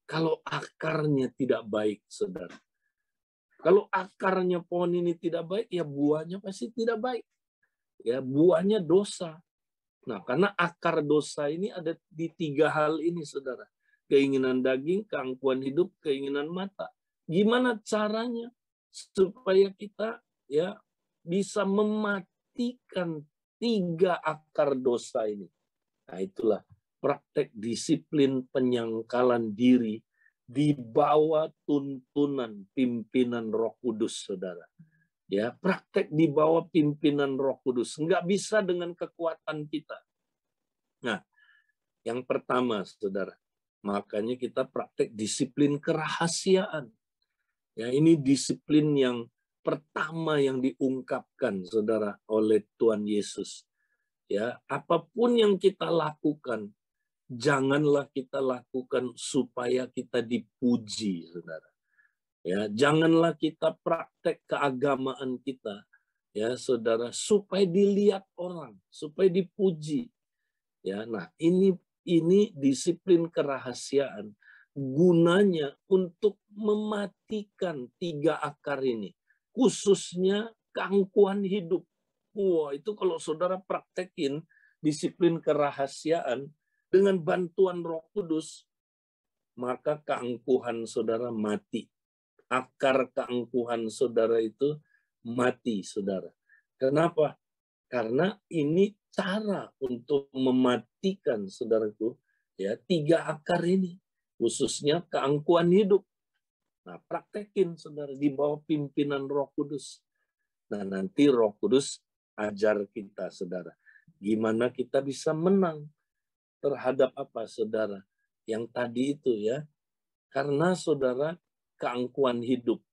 kalau akarnya tidak baik, saudara. Kalau akarnya pohon ini tidak baik, ya buahnya pasti tidak baik. Ya, buahnya dosa. Nah, karena akar dosa ini ada di 3 hal ini, saudara. Keinginan daging, keangkuhan hidup, keinginan mata. Gimana caranya supaya kita, ya, bisa mematikan 3 akar dosa ini? Nah, itulah praktek disiplin penyangkalan diri di bawah tuntunan pimpinan Roh Kudus, saudara. Ya, praktek di bawah pimpinan Roh Kudus. Nggak bisa dengan kekuatan kita. Nah, yang pertama, saudara, makanya kita praktek disiplin kerahasiaan. Ya, ini disiplin yang pertama yang diungkapkan, saudara, oleh Tuhan Yesus. Ya, apapun yang kita lakukan, janganlah kita lakukan supaya kita dipuji, saudara. Ya, janganlah kita praktek keagamaan kita, ya, saudara, supaya dilihat orang, supaya dipuji. Ya, nah ini disiplin kerahasiaan gunanya untuk mematikan 3 akar ini, khususnya keangkuhan hidup. Wah, itu kalau saudara praktekin disiplin kerahasiaan dengan bantuan Roh Kudus, maka keangkuhan saudara mati. Akar keangkuhan saudara itu mati, saudara. Kenapa? Karena ini cara untuk mematikan, saudaraku, ya, 3 akar ini, khususnya keangkuhan hidup. Nah, praktekin, saudara, di bawah pimpinan Roh Kudus. Nah, nanti Roh Kudus ajar kita, saudara, gimana kita bisa menang terhadap apa, saudara? Yang tadi itu, ya, karena saudara keangkuhan hidup.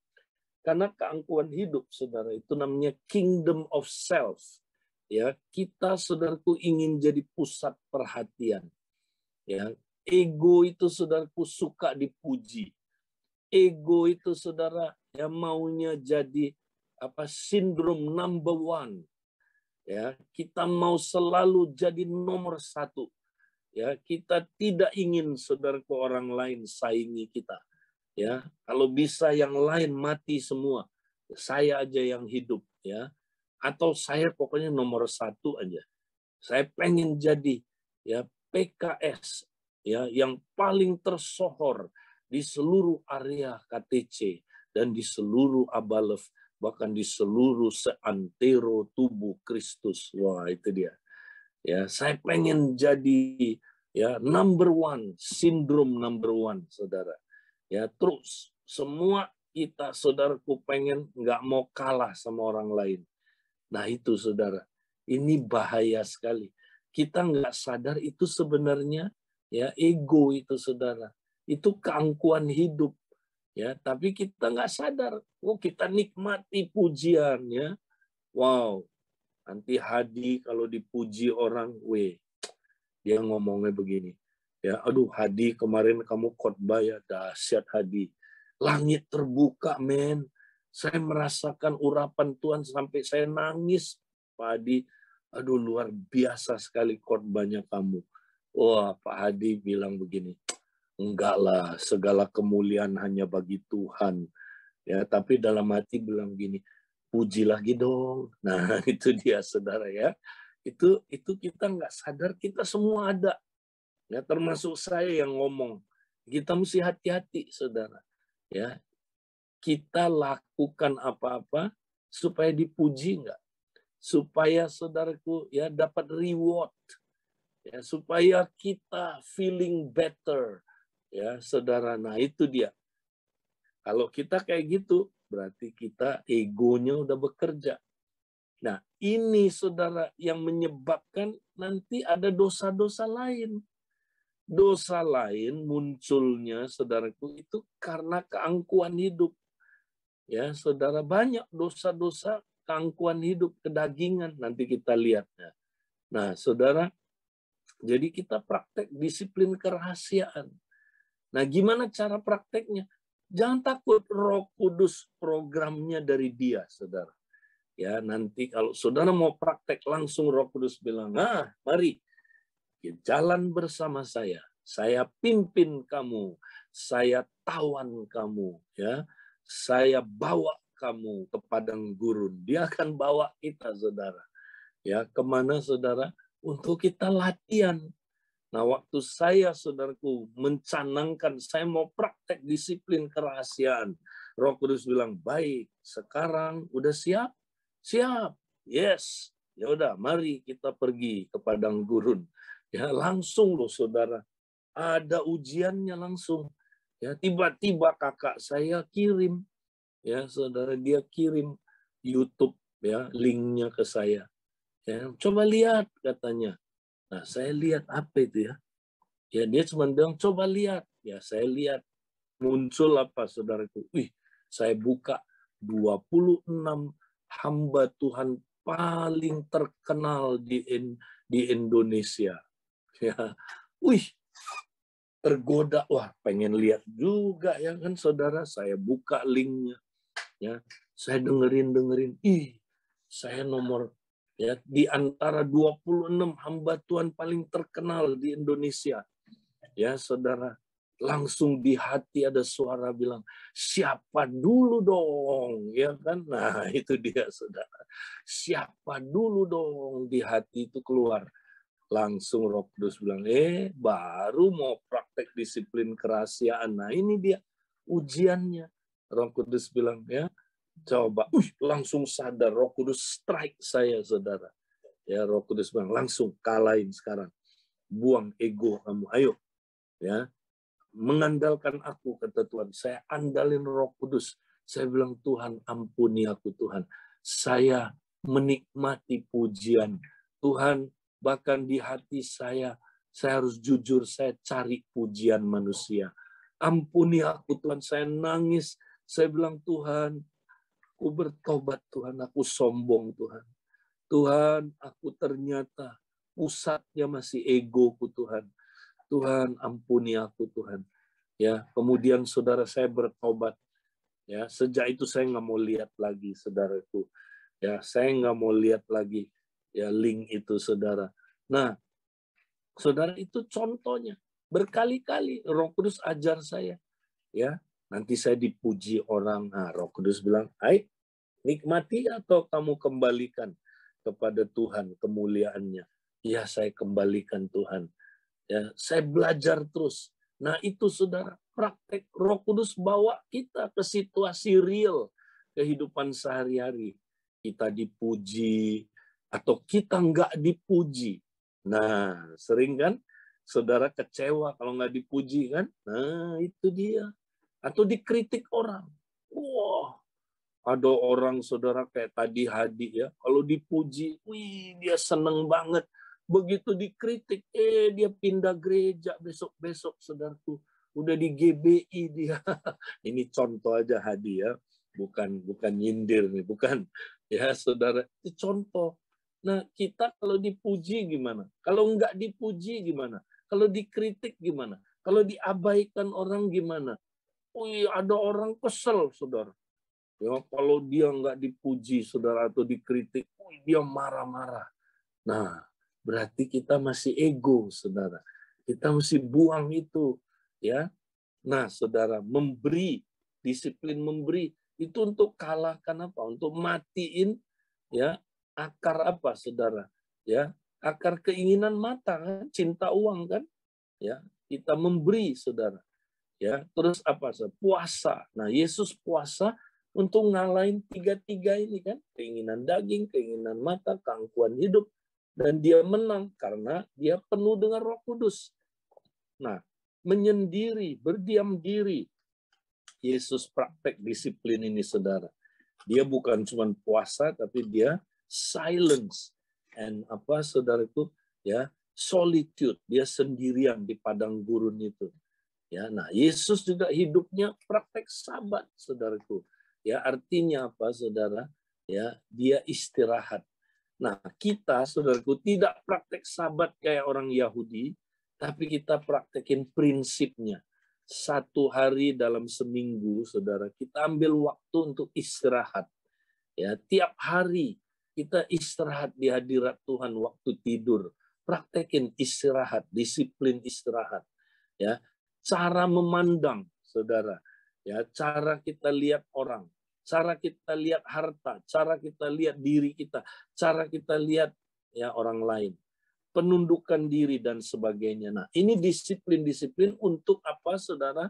Karena keangkuhan hidup, saudara, itu namanya kingdom of self. Ya, kita, saudaraku, ingin jadi pusat perhatian. Ya, ego itu, saudaraku, suka dipuji. Ego itu, saudara, ya, maunya jadi sindrom number one. Ya, kita mau selalu jadi nomor 1. Ya, kita tidak ingin, saudaraku, orang lain saingi kita. Ya, kalau bisa yang lain mati semua, saya aja yang hidup, ya. Atau saya pokoknya nomor 1 aja. Saya pengen jadi, ya, PKS, ya, yang paling tersohor di seluruh area KTC dan di seluruh Abalef, bahkan di seluruh seantero tubuh Kristus. Wah, itu dia. Ya, saya pengen jadi, ya, number 1, sindrom number 1, saudara. Ya, terus semua kita, saudaraku, pengen nggak mau kalah sama orang lain. Nah, itu, saudara, ini bahaya sekali. Kita nggak sadar itu sebenarnya, ya, ego itu, saudara. Itu keangkuhan hidup. Ya, tapi kita nggak sadar. Oh, kita nikmati pujian, ya. Wow, nanti Hadi kalau dipuji orang, dia ngomongnya begini. Ya, aduh Hadi, kemarin kamu khotbah ya, dahsyat Hadi. Langit terbuka, men. Saya merasakan urapan Tuhan sampai saya nangis, Pak Hadi. Aduh, luar biasa sekali khotbahnya kamu. Wah, Pak Hadi bilang begini, enggak lah, segala kemuliaan hanya bagi Tuhan. Ya, tapi dalam hati bilang gini, puji lagi dong. Nah, itu dia, saudara, ya. Itu kita nggak sadar, kita semua ada. Ya, termasuk saya yang ngomong. Kita mesti hati-hati, saudara. Ya, kita lakukan apa-apa supaya dipuji nggak? Supaya, saudaraku, ya, dapat reward. Ya, supaya kita feeling better. Ya, saudara. Nah, itu dia. Kalau kita kayak gitu, berarti kita egonya udah bekerja. Nah, ini, saudara, yang menyebabkan nanti ada dosa-dosa lain. Dosa lain munculnya, saudaraku, itu karena keangkuhan hidup. Ya, saudara, banyak dosa-dosa keangkuhan hidup, kedagingan, nanti kita lihat. Nah, saudara, jadi kita praktek disiplin kerahasiaan. Nah, gimana cara prakteknya? Jangan takut, Roh Kudus programnya dari Dia, saudara. Ya, nanti kalau saudara mau praktek langsung, Roh Kudus bilang, mari jalan bersama saya pimpin kamu, saya tawan kamu, ya, saya bawa kamu ke padang gurun. Dia akan bawa kita, saudara, ya, kemana, saudara? Untuk kita latihan. Nah, waktu saya, saudaraku, mencanangkan saya mau praktek disiplin kerahasiaan, Roh Kudus bilang, baik, sekarang udah siap? Siap. Yes. Ya udah, mari kita pergi ke padang gurun. Ya, langsung loh saudara. Ada ujiannya langsung. Ya, tiba-tiba kakak saya kirim, ya saudara, dia kirim YouTube ya linknya ke saya. Ya, coba lihat katanya. Nah, saya lihat apa itu ya? Ya dia cuma bilang coba lihat. Ya saya lihat muncul apa saudaraku. Wih, saya buka 26 hamba Tuhan paling terkenal di Indonesia. Ya. Wih, tergoda, wah pengen lihat juga ya kan saudara, saya buka linknya ya, saya dengerin, saya nomor ya di antara 26 hamba Tuhan paling terkenal di Indonesia ya saudara. Langsung di hati ada suara bilang, siapa dulu dong ya kan. Nah itu dia saudara, siapa dulu dong, di hati itu keluar. Langsung Roh Kudus bilang, baru mau praktek disiplin kerahasiaan. Nah ini dia ujiannya. Roh Kudus bilang, ya coba. Langsung sadar, Roh Kudus strike saya, saudara. Ya, Roh Kudus bilang, langsung kalahin sekarang. Buang ego kamu, ayo. Ya, mengandalkan aku, kata Tuhan. Saya andalin Roh Kudus. Saya bilang, Tuhan ampuni aku, Tuhan. Saya menikmati pujian. Tuhan, bahkan di hati saya harus jujur, saya cari pujian manusia. Ampuni aku, Tuhan. Saya nangis. Saya bilang, Tuhan, aku bertobat, Tuhan. Aku sombong, Tuhan. Tuhan, aku ternyata pusatnya masih egoku, Tuhan. Tuhan, ampuni aku, Tuhan. Ya, kemudian saudara saya bertobat. Ya, sejak itu saya nggak mau lihat lagi, saudaraku. Ya, saya nggak mau lihat lagi ya link itu, saudara. Nah, saudara, itu contohnya. Berkali-kali Roh Kudus ajar saya. Ya, nanti saya dipuji orang. Nah, Roh Kudus bilang, "Hai, nikmati atau kamu kembalikan kepada Tuhan kemuliaannya?" Ya, saya kembalikan Tuhan. Ya, saya belajar terus. Nah, itu saudara, praktek Roh Kudus bawa kita ke situasi real kehidupan sehari-hari. Kita dipuji atau kita nggak dipuji. Nah, sering kan saudara kecewa kalau nggak dipuji kan? Nah, itu dia. Atau dikritik orang. Wah, ada orang saudara kayak tadi Hadi ya, kalau dipuji, wih dia seneng banget. Begitu dikritik, dia pindah gereja besok-besok, saudaraku. Udah di GBI dia. Ini contoh aja Hadi ya, bukan nyindir nih, bukan ya saudara. Itu contoh. Nah kita kalau dipuji gimana? Kalau nggak dipuji gimana? Kalau dikritik gimana? Kalau diabaikan orang gimana? Wih ada orang kesel saudara. Ya, kalau dia nggak dipuji, saudara, atau dikritik, dia marah-marah. Nah, berarti kita masih ego, saudara. Kita mesti buang itu, ya. Nah, saudara, memberi, disiplin memberi, itu untuk kalahkan apa? Untuk matiin, ya, akar apa, saudara? Ya, akar keinginan mata, kan? Cinta uang, kan? Ya, kita memberi, saudara. Ya, terus apa? Puasa. Nah, Yesus puasa untuk ngalahin tiga-tiga ini kan, keinginan daging, keinginan mata, keangkuhan hidup, dan dia menang karena dia penuh dengan Roh Kudus. Nah, menyendiri, berdiam diri, Yesus praktek disiplin ini, saudara. Dia bukan cuma puasa, tapi dia silence and apa, saudara itu ya solitude. Dia sendirian di padang gurun itu. Ya, nah Yesus juga hidupnya praktek sabat, saudaraku. Ya, artinya apa, saudara? Ya, dia istirahat. Nah, kita, saudaraku, tidak praktek sabat kayak orang Yahudi, tapi kita praktekin prinsipnya. 1 hari dalam seminggu, saudara, kita ambil waktu untuk istirahat. Ya, tiap hari kita istirahat di hadirat Tuhan waktu tidur. Praktekin istirahat, disiplin istirahat. Ya, cara memandang, saudara. Ya, cara kita lihat orang, cara kita lihat harta, cara kita lihat diri kita, cara kita lihat ya orang lain, penundukan diri dan sebagainya. Nah, ini disiplin-disiplin untuk apa, saudara?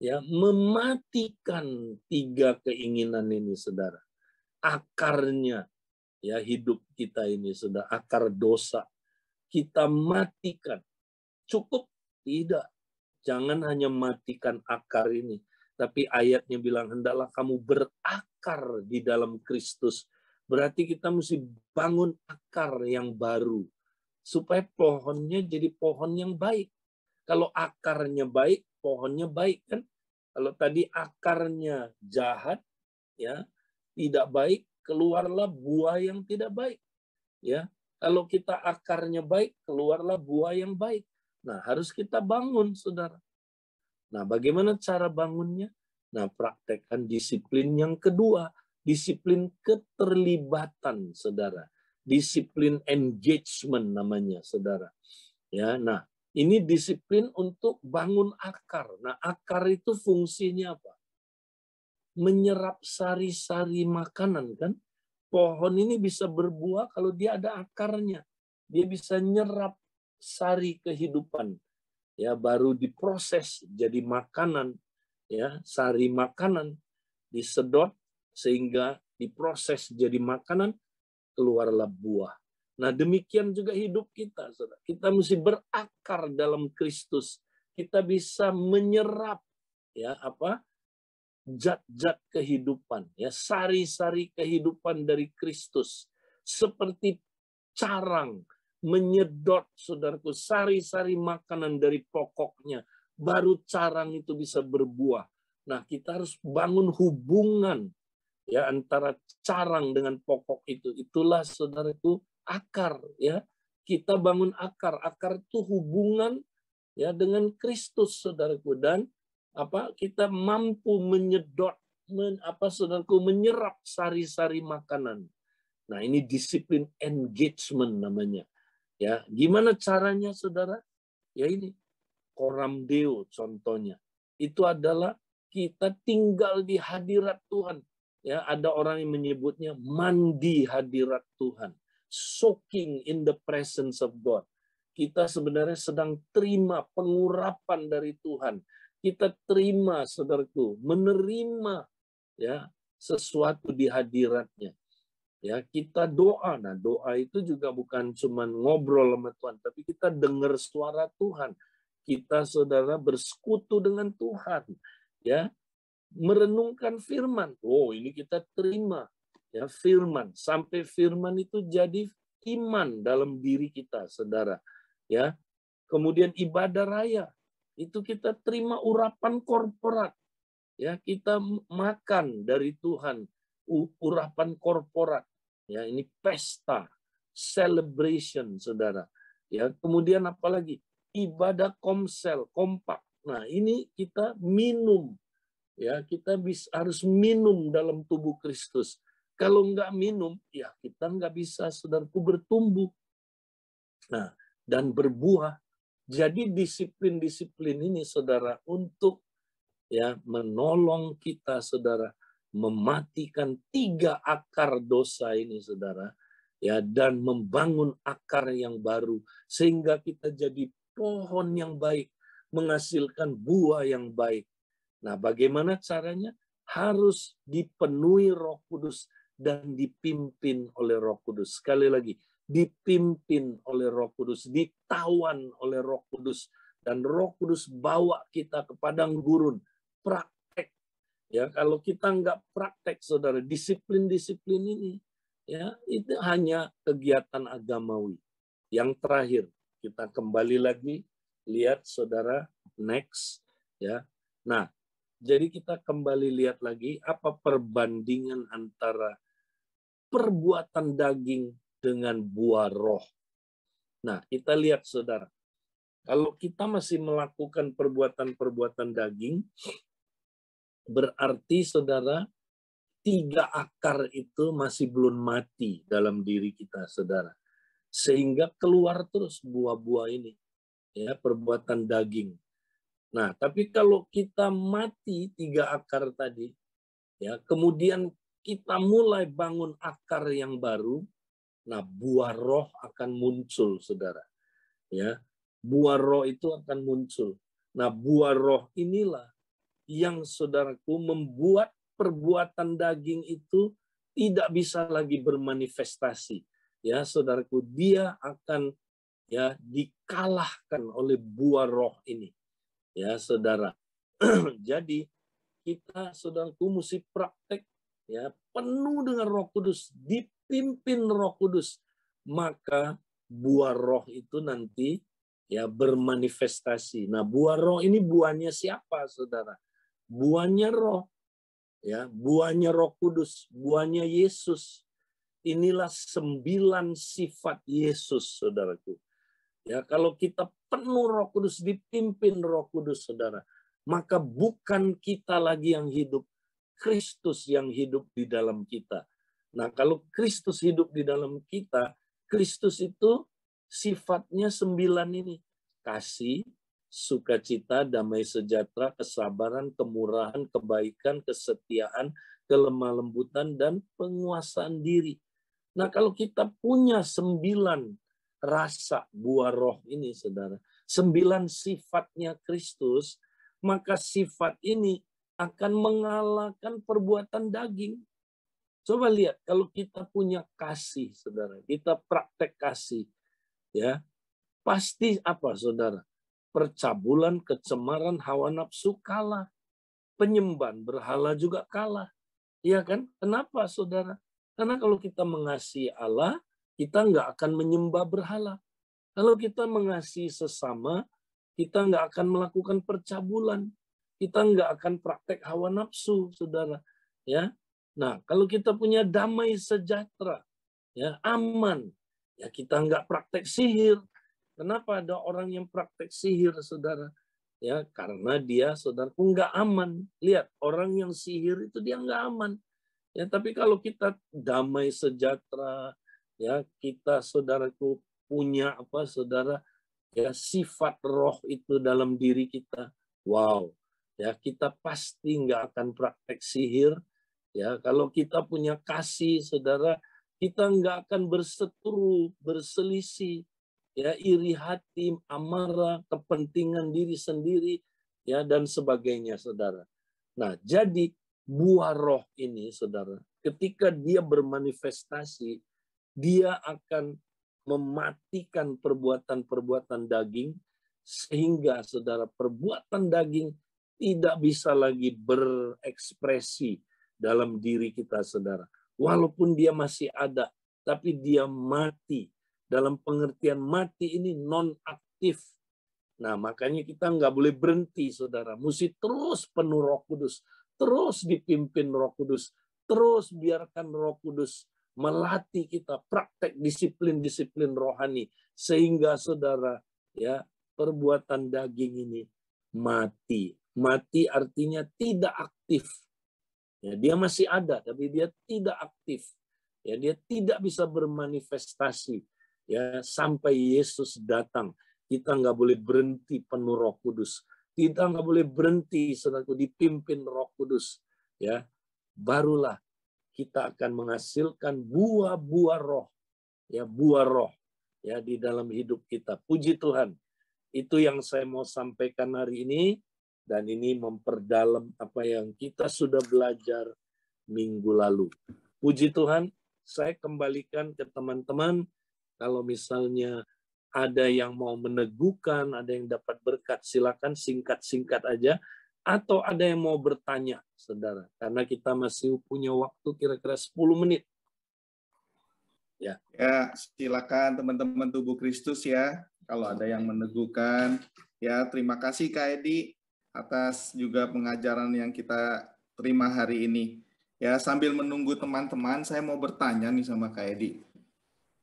Ya, mematikan 3 keinginan ini, saudara. Akarnya ya hidup kita ini, saudara, akar dosa. kita matikan. Cukup? Tidak. Jangan hanya matikan akar ini. Tapi ayatnya bilang, hendaklah kamu berakar di dalam Kristus. Berarti kita mesti bangun akar yang baru. Supaya pohonnya jadi pohon yang baik. Kalau akarnya baik, pohonnya baik kan? Kalau tadi akarnya jahat, ya, tidak baik, keluarlah buah yang tidak baik. Ya, kalau kita akarnya baik, keluarlah buah yang baik. Nah, harus kita bangun, saudara. Nah, bagaimana cara bangunnya? Nah, praktekkan disiplin yang kedua, disiplin keterlibatan, saudara. Disiplin engagement namanya, saudara. Ya, nah, ini disiplin untuk bangun akar. Nah, akar itu fungsinya apa? Menyerap sari-sari makanan, kan? Pohon ini bisa berbuah kalau dia ada akarnya. Dia bisa nyerap sari kehidupan. Ya, baru diproses jadi makanan, ya, sari makanan disedot sehingga diproses jadi makanan, keluarlah buah. Nah, demikian juga hidup kita, saudara. Kita mesti berakar dalam Kristus. Kita bisa menyerap, ya, apa? Zat-zat kehidupan, ya, sari-sari kehidupan dari Kristus. Seperti carang menyedot, saudaraku, sari-sari makanan dari pokoknya, baru carang itu bisa berbuah. Nah, kita harus bangun hubungan, ya, antara carang dengan pokok itu. Itulah, saudaraku, akar, ya. Kita bangun akar. Akar itu hubungan, ya, dengan Kristus, saudaraku, dan apa? Kita mampu menyedot, saudaraku, menyerap sari-sari makanan. Nah, ini disiplin engagement namanya. Ya, gimana caranya, saudara? Ya ini, Coram Deo contohnya. Itu adalah kita tinggal di hadirat Tuhan. Ya, ada orang yang menyebutnya mandi hadirat Tuhan. Soaking in the presence of God. Kita sebenarnya sedang terima pengurapan dari Tuhan. Kita terima, saudaraku, menerima, ya, sesuatu di hadiratnya. Ya, kita doa. Nah, doa itu juga bukan cuma ngobrol sama Tuhan, tapi kita dengar suara Tuhan. Kita, saudara, bersekutu dengan Tuhan, ya, merenungkan firman. Oh, ini kita terima, ya, firman. Sampai firman itu jadi iman dalam diri kita, saudara. Ya, kemudian ibadah raya itu kita terima urapan korporat. Ya, kita makan dari Tuhan urapan korporat. Ya, ini pesta, celebration, saudara. Ya, kemudian apalagi ibadah komsel, kompak. Nah, ini kita minum. Ya, kita harus minum dalam tubuh Kristus. Kalau nggak minum, ya kita nggak bisa, saudaraku, bertumbuh. Nah, dan berbuah. Jadi disiplin-disiplin ini, saudara, untuk, ya, menolong kita, saudara, mematikan 3 akar dosa ini, saudara, ya, dan membangun akar yang baru sehingga kita jadi pohon yang baik, menghasilkan buah yang baik. Nah, bagaimana caranya? Harus dipenuhi Roh Kudus dan dipimpin oleh Roh Kudus. Sekali lagi, dipimpin oleh Roh Kudus, ditawan oleh Roh Kudus, dan Roh Kudus bawa kita ke padang gurun. Praktek, ya, kalau kita nggak praktek, saudara, disiplin-disiplin ini, ya, itu hanya kegiatan agamawi. Yang terakhir, kita kembali lagi lihat, saudara, next, ya. Nah, jadi kita kembali lihat lagi apa perbandingan antara perbuatan daging dengan buah roh. Nah, kita lihat, saudara, kalau kita masih melakukan perbuatan-perbuatan daging, berarti, saudara, 3 akar itu masih belum mati dalam diri kita, saudara. Sehingga keluar terus buah-buah ini, ya, perbuatan daging. Nah, tapi kalau kita mati 3 akar tadi, ya, kemudian kita mulai bangun akar yang baru, nah, buah roh akan muncul, saudara. Ya, buah roh itu akan muncul. Nah, buah roh inilah yang, saudaraku, membuat perbuatan daging itu tidak bisa lagi bermanifestasi. Ya, saudaraku, dia akan ya dikalahkan oleh buah roh ini. Ya, Saudara. Jadi kita, saudaraku, mesti praktek ya penuh dengan Roh Kudus, dipimpin Roh Kudus, maka buah roh itu nanti ya bermanifestasi. Nah, buah roh ini buahnya siapa, Saudara? Buahnya roh, ya, buahnya Roh Kudus, buahnya Yesus. Inilah 9 sifat Yesus, Saudaraku. Ya, kalau kita penuh Roh Kudus, dipimpin Roh Kudus, Saudara, maka bukan kita lagi yang hidup, Kristus yang hidup di dalam kita. Nah, kalau Kristus hidup di dalam kita, Kristus itu sifatnya 9 ini. Kasih, sukacita, damai sejahtera, kesabaran, kemurahan, kebaikan, kesetiaan, kelemah lembutan, dan penguasaan diri. Nah, kalau kita punya 9 rasa buah roh ini, Saudara, 9 sifatnya Kristus, maka sifat ini akan mengalahkan perbuatan daging. Coba lihat, kalau kita punya kasih, Saudara, kita praktek kasih, ya, pasti apa, Saudara? Percabulan, kecemaran, hawa nafsu kalah. Penyembahan berhala juga kalah. Iya kan? Kenapa, Saudara? Karena kalau kita mengasihi Allah, kita nggak akan menyembah berhala. Kalau kita mengasihi sesama, kita nggak akan melakukan percabulan. Kita nggak akan praktek hawa nafsu, Saudara. Ya, nah kalau kita punya damai sejahtera, ya aman, ya kita nggak praktek sihir. Kenapa ada orang yang praktek sihir, Saudara? Ya, karena dia, saudaraku, nggak aman. Lihat, orang yang sihir itu dia nggak aman. Ya, tapi kalau kita damai sejahtera, ya kita, saudaraku, punya apa, Saudara? Ya, sifat roh itu dalam diri kita. Wow, ya kita pasti nggak akan praktek sihir. Ya, kalau kita punya kasih, Saudara, kita nggak akan berseteru, berselisih, ya iri hati, amarah, kepentingan diri sendiri, ya dan sebagainya, Saudara. Nah, jadi buah roh ini, Saudara, ketika dia bermanifestasi, dia akan mematikan perbuatan-perbuatan daging, sehingga, Saudara, perbuatan daging tidak bisa lagi berekspresi dalam diri kita, Saudara. Walaupun dia masih ada, tapi dia mati. Dalam pengertian mati ini non-aktif. Nah, makanya kita nggak boleh berhenti, Saudara. Mesti terus penuh Roh Kudus. Terus dipimpin Roh Kudus. Terus biarkan Roh Kudus melatih kita praktek disiplin-disiplin rohani. Sehingga, Saudara, ya perbuatan daging ini mati. Mati artinya tidak aktif. Ya, dia masih ada, tapi dia tidak aktif. Ya, dia tidak bisa bermanifestasi. Ya, sampai Yesus datang, kita nggak boleh berhenti penuh Roh Kudus. Kita nggak boleh berhenti, saudaraku, dipimpin Roh Kudus. Ya, barulah kita akan menghasilkan buah-buah roh. Ya, buah roh ya di dalam hidup kita. Puji Tuhan. Itu yang saya mau sampaikan hari ini. Dan ini memperdalam apa yang kita sudah belajar minggu lalu. Puji Tuhan, saya kembalikan ke teman-teman. Kalau misalnya ada yang mau meneguhkan, ada yang dapat berkat, silakan singkat-singkat aja. Atau ada yang mau bertanya, Saudara. Karena kita masih punya waktu kira-kira 10 menit. Ya, silakan teman-teman Tubuh Kristus ya. Kalau ada yang meneguhkan, ya terima kasih Kak Edi atas juga pengajaran yang kita terima hari ini. Ya, sambil menunggu teman-teman, saya mau bertanya nih sama Kak Edi.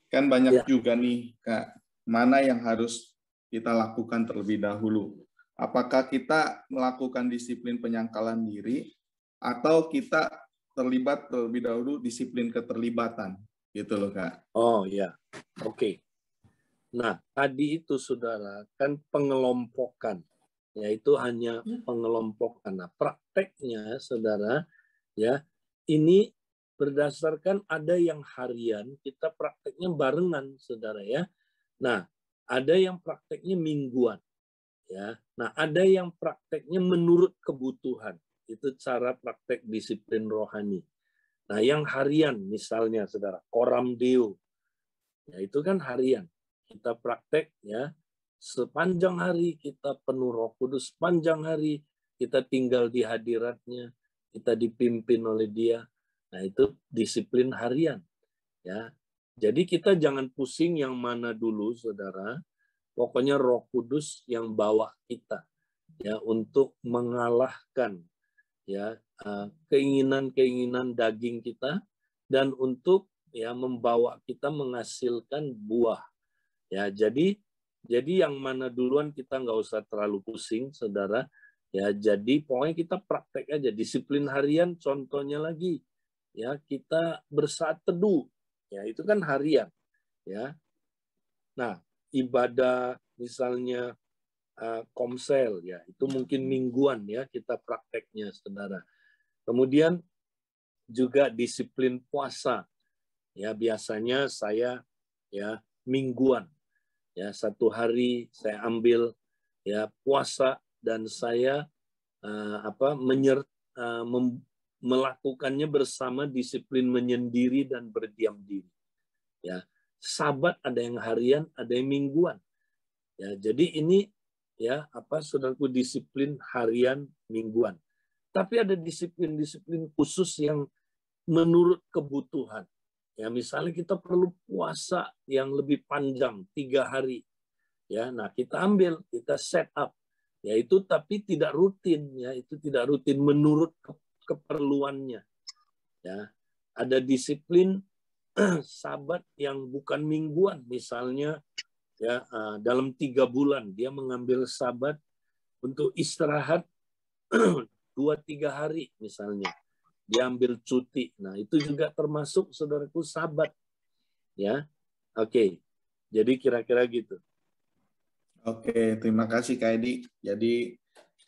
Kan banyak juga nih, Kak, mana yang harus kita lakukan terlebih dahulu? Apakah kita melakukan disiplin penyangkalan diri, atau kita terlibat terlebih dahulu disiplin keterlibatan? Gitu loh, Kak. Oh ya, oke. Nah, tadi itu, Saudara, kan pengelompokan. Yaitu hanya pengelompokan. Nah, prakteknya, Saudara, ya ini berdasarkan ada yang harian, kita prakteknya barengan, Saudara ya. Nah, ada yang prakteknya mingguan, ya. Nah, ada yang prakteknya menurut kebutuhan. Itu cara praktek disiplin rohani. Nah, yang harian misalnya, Saudara, Coram Deo. Ya, itu kan harian. kita praktek ya, sepanjang hari kita penuh Roh Kudus, sepanjang hari kita tinggal di hadiratnya, kita dipimpin oleh Dia. Nah, itu disiplin harian ya. Jadi kita jangan pusing yang mana dulu, Saudara. Pokoknya Roh Kudus yang bawa kita ya untuk mengalahkan ya keinginan-keinginan daging kita dan untuk ya membawa kita menghasilkan buah. Ya, jadi yang mana duluan kita nggak usah terlalu pusing, Saudara. Ya, jadi pokoknya kita praktek aja disiplin harian. Contohnya lagi, ya kita bersaat teduh. Ya, itu kan harian. Ya, nah ibadah misalnya komsel, ya itu mungkin mingguan ya kita prakteknya, Saudara. Kemudian juga disiplin puasa. Ya, biasanya saya ya mingguan. Ya, satu hari saya ambil ya puasa dan saya melakukannya bersama disiplin menyendiri dan berdiam diri. Ya, Sabat ada yang harian, ada yang mingguan. Ya, jadi ini ya saudaraku, disiplin harian, mingguan. Tapi ada disiplin-disiplin khusus yang menurut kebutuhan. Ya, misalnya kita perlu puasa yang lebih panjang 3 hari. Ya, nah kita ambil, kita set up. Ya, itu tapi tidak rutin ya, itu tidak rutin menurut keperluannya. Ya, ada disiplin Sabat yang bukan mingguan, misalnya ya dalam 3 bulan dia mengambil Sabat untuk istirahat 2-3 hari misalnya. Dia ambil cuti. Nah, itu juga termasuk, saudaraku, Sabat. Ya. Oke. Jadi kira-kira gitu. Oke, terima kasih Kak Edi. Jadi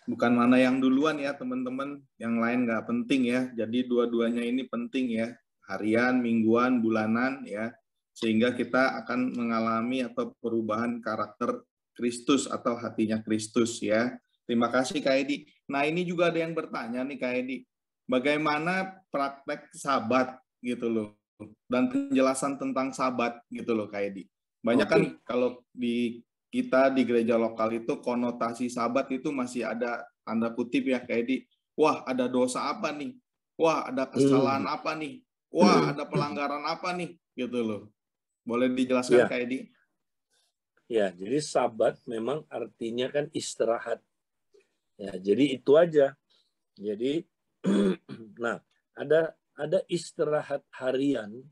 bukan mana yang duluan ya teman-teman, yang lain nggak penting ya. Jadi dua-duanya ini penting ya, harian, mingguan, bulanan ya, sehingga kita akan mengalami atau perubahan karakter Kristus atau hatinya Kristus ya. Terima kasih Kak Edi. Nah ini juga ada yang bertanya nih Kak Edi, bagaimana praktek Sabat gitu loh, dan penjelasan tentang Sabat gitu loh Kak Edi. Banyak kan kalau di kita di gereja lokal itu konotasi Sabat itu masih ada tanda kutip ya Kak Edi. Wah, ada dosa apa nih? Wah, ada kesalahan apa nih? Wah, ada pelanggaran apa nih? Gitu loh. Boleh dijelaskan Kak Edi? Ya, jadi Sabat memang artinya kan istirahat. Ya, jadi itu aja. Jadi nah, ada istirahat harian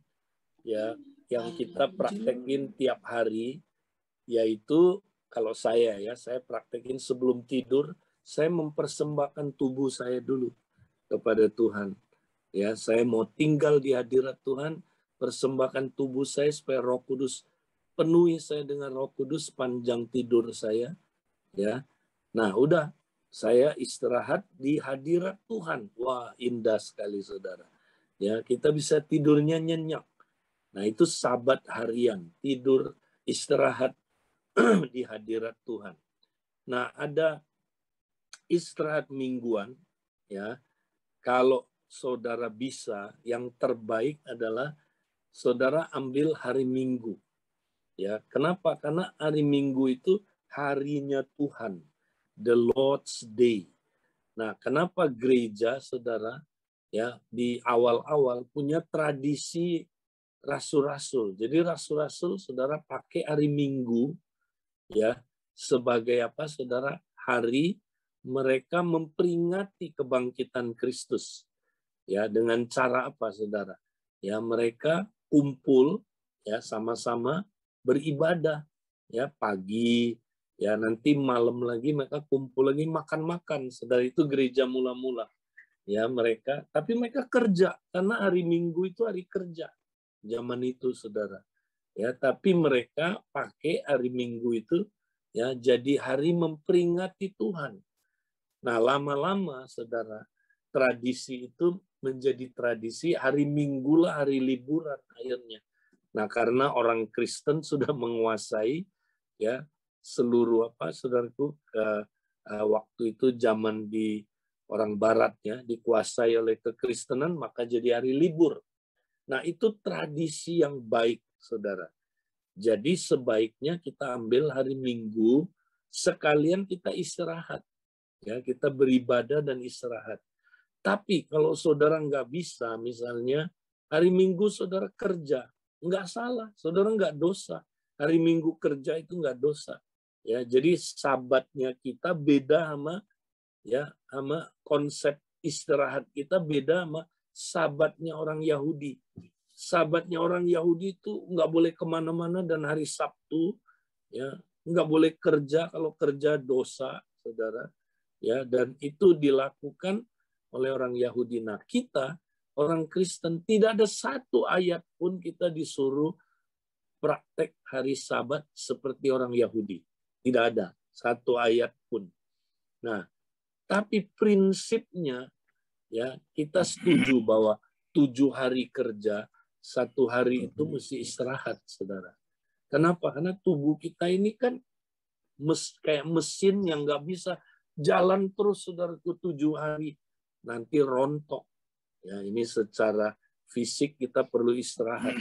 ya yang kita praktekin tiap hari, yaitu kalau saya praktekin sebelum tidur, saya mempersembahkan tubuh saya dulu kepada Tuhan. Ya, saya mau tinggal di hadirat Tuhan, persembahkan tubuh saya supaya Roh Kudus penuhi saya dengan Roh Kudus panjang tidur saya. Ya, nah udah, saya istirahat di hadirat Tuhan. Wah, indah sekali, saudara. Ya, kita bisa tidurnya nyenyak. Nah, itu Sabat harian, tidur istirahat di hadirat Tuhan. Nah, ada istirahat mingguan, ya. Kalau saudara bisa, yang terbaik adalah saudara ambil hari Minggu. Ya, kenapa? Karena hari Minggu itu harinya Tuhan, the Lord's Day. Nah, kenapa gereja, saudara, ya di awal-awal punya tradisi rasul-rasul. Jadi rasul-rasul, saudara, pakai hari Minggu ya sebagai apa, saudara? Hari mereka memperingati kebangkitan Kristus. Ya, dengan cara apa, saudara? Ya, mereka kumpul ya sama-sama beribadah ya pagi, ya nanti malam lagi mereka kumpul lagi makan-makan. Saudara, itu gereja mula-mula. Ya, tapi mereka kerja karena hari Minggu itu hari kerja. Zaman itu, saudara. Ya, tapi mereka pakai hari Minggu itu ya jadi hari memperingati Tuhan. Nah, lama-lama, saudara, tradisi itu menjadi tradisi hari Minggu lah hari liburan akhirnya. Nah, karena orang Kristen sudah menguasai ya seluruh saudaraku, waktu itu zaman di orang Barat ya dikuasai oleh kekristenan, maka jadi hari libur. Nah, itu tradisi yang baik, saudara. Jadi sebaiknya kita ambil hari Minggu, sekalian kita istirahat. Ya, kita beribadah dan istirahat. Tapi kalau saudara nggak bisa, misalnya hari Minggu saudara kerja, nggak salah, saudara nggak dosa. Hari Minggu kerja itu nggak dosa. Ya, jadi sabatnya kita beda sama konsep istirahat kita beda sama sabatnya orang Yahudi. Sabatnya orang Yahudi itu nggak boleh kemana-mana dan hari Sabtu ya nggak boleh kerja, kalau kerja dosa, saudara. Ya, dan itu dilakukan oleh orang Yahudi. Nah, kita orang Kristen tidak ada satu ayat pun kita disuruh praktek hari Sabat seperti orang Yahudi. Tidak ada satu ayat pun. Nah, tapi prinsipnya ya kita setuju bahwa 7 hari kerja, 1 hari itu mesti istirahat, saudara. Kenapa? Karena tubuh kita ini kan kayak mesin yang nggak bisa jalan terus, saudaraku, 7 hari. Nanti rontok. Ya, ini secara fisik kita perlu istirahat.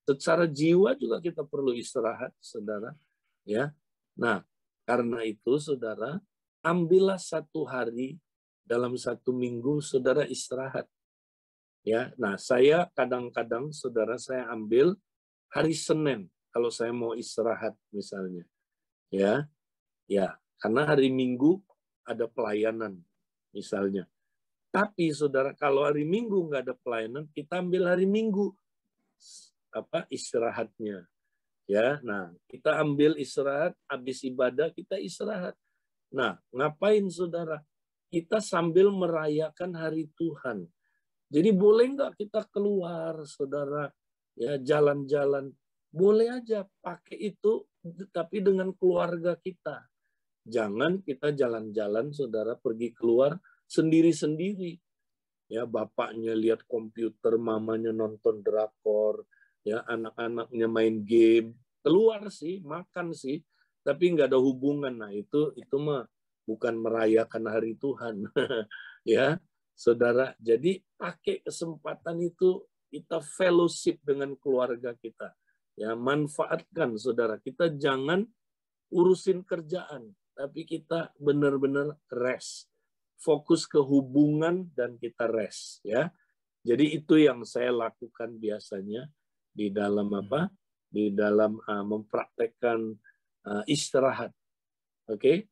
Secara jiwa juga kita perlu istirahat, saudara. Ya, nah karena itu, saudara, ambillah 1 hari dalam 1 minggu, saudara istirahat. Ya, nah saya kadang-kadang, saudara, saya ambil hari Senin kalau saya mau istirahat misalnya. Ya, karena hari Minggu ada pelayanan misalnya. Tapi saudara, kalau hari Minggu nggak ada pelayanan, kita ambil hari Minggu istirahatnya. Ya, nah kita ambil istirahat, habis ibadah kita istirahat. Nah, ngapain, saudara? Kita sambil merayakan hari Tuhan. Jadi boleh nggak kita keluar, saudara, ya jalan-jalan? Boleh aja pakai itu, tapi dengan keluarga kita. Jangan kita jalan-jalan, saudara, pergi keluar sendiri-sendiri. Ya, bapaknya lihat komputer, mamanya nonton drakor, ya anak-anaknya main game. Keluar sih, makan sih, tapi nggak ada hubungan. Nah, itu mah bukan merayakan hari Tuhan. Ya, saudara. Jadi pakai kesempatan itu kita fellowship dengan keluarga kita. Ya, manfaatkan, saudara. Kita jangan urusin kerjaan, tapi kita benar-benar rest. Fokus ke hubungan dan kita rest, ya. Jadi itu yang saya lakukan biasanya di dalam Di dalam mempraktekkan istirahat. Oke?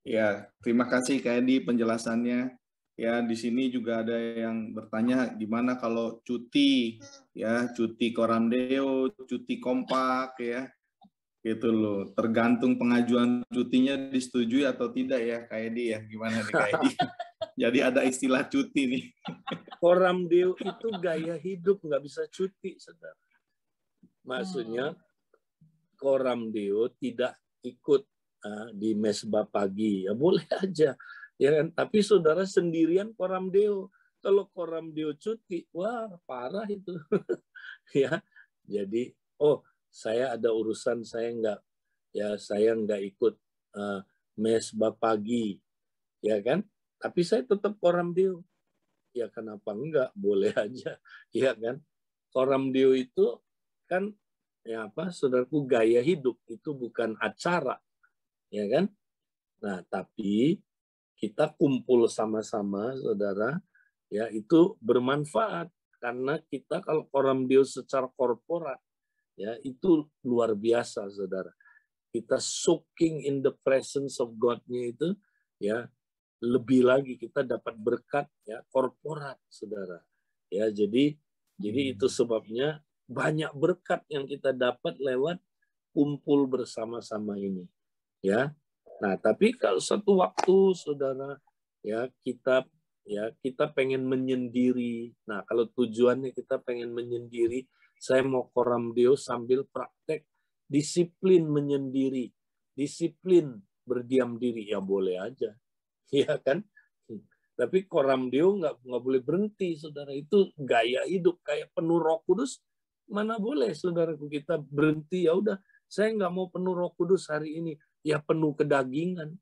Ya, terima kasih Kak Edi penjelasannya. Ya, di sini juga ada yang bertanya gimana kalau cuti, ya, cuti Coram Deo, cuti kompak, ya, gitu loh. Tergantung pengajuan cutinya disetujui atau tidak ya, Kak Edi ya, gimana nih Kak Edi? Jadi ada istilah cuti nih. Coram Deo itu gaya hidup, nggak bisa cuti, saudara. Maksudnya Coram Deo tidak ikut di mesbah pagi, ya boleh aja, ya kan? Tapi saudara sendirian Coram Deo. Kalau Coram Deo cuti, wah parah itu. Ya, jadi saya ada urusan, saya nggak ikut mesbah pagi, ya kan? Tapi saya tetap Coram Deo. Ya kenapa enggak? Boleh aja, ya kan? Coram Deo itu kan saudaraku, gaya hidup, itu bukan acara. Ya kan? Nah, tapi kita kumpul sama-sama, saudara, ya itu bermanfaat karena kita kalau Coram Deo secara korporat, ya itu luar biasa, saudara. Kita soaking in the presence of God-nya itu, ya lebih lagi kita dapat berkat ya korporat, saudara. Ya, jadi itu sebabnya banyak berkat yang kita dapat lewat kumpul bersama-sama ini. Ya, nah tapi kalau satu waktu, saudara, ya kita pengen menyendiri. Nah, kalau tujuannya kita pengen menyendiri, saya mau Coram Deo sambil praktek disiplin menyendiri, disiplin berdiam diri, ya boleh aja, ya kan? Tapi Coram Deo nggak boleh berhenti, saudara. Itu gaya hidup kayak penuh Roh Kudus. Mana boleh, saudaraku, kita berhenti, ya udah, saya nggak mau penuh Roh Kudus hari ini. Ya penuh kedagingan.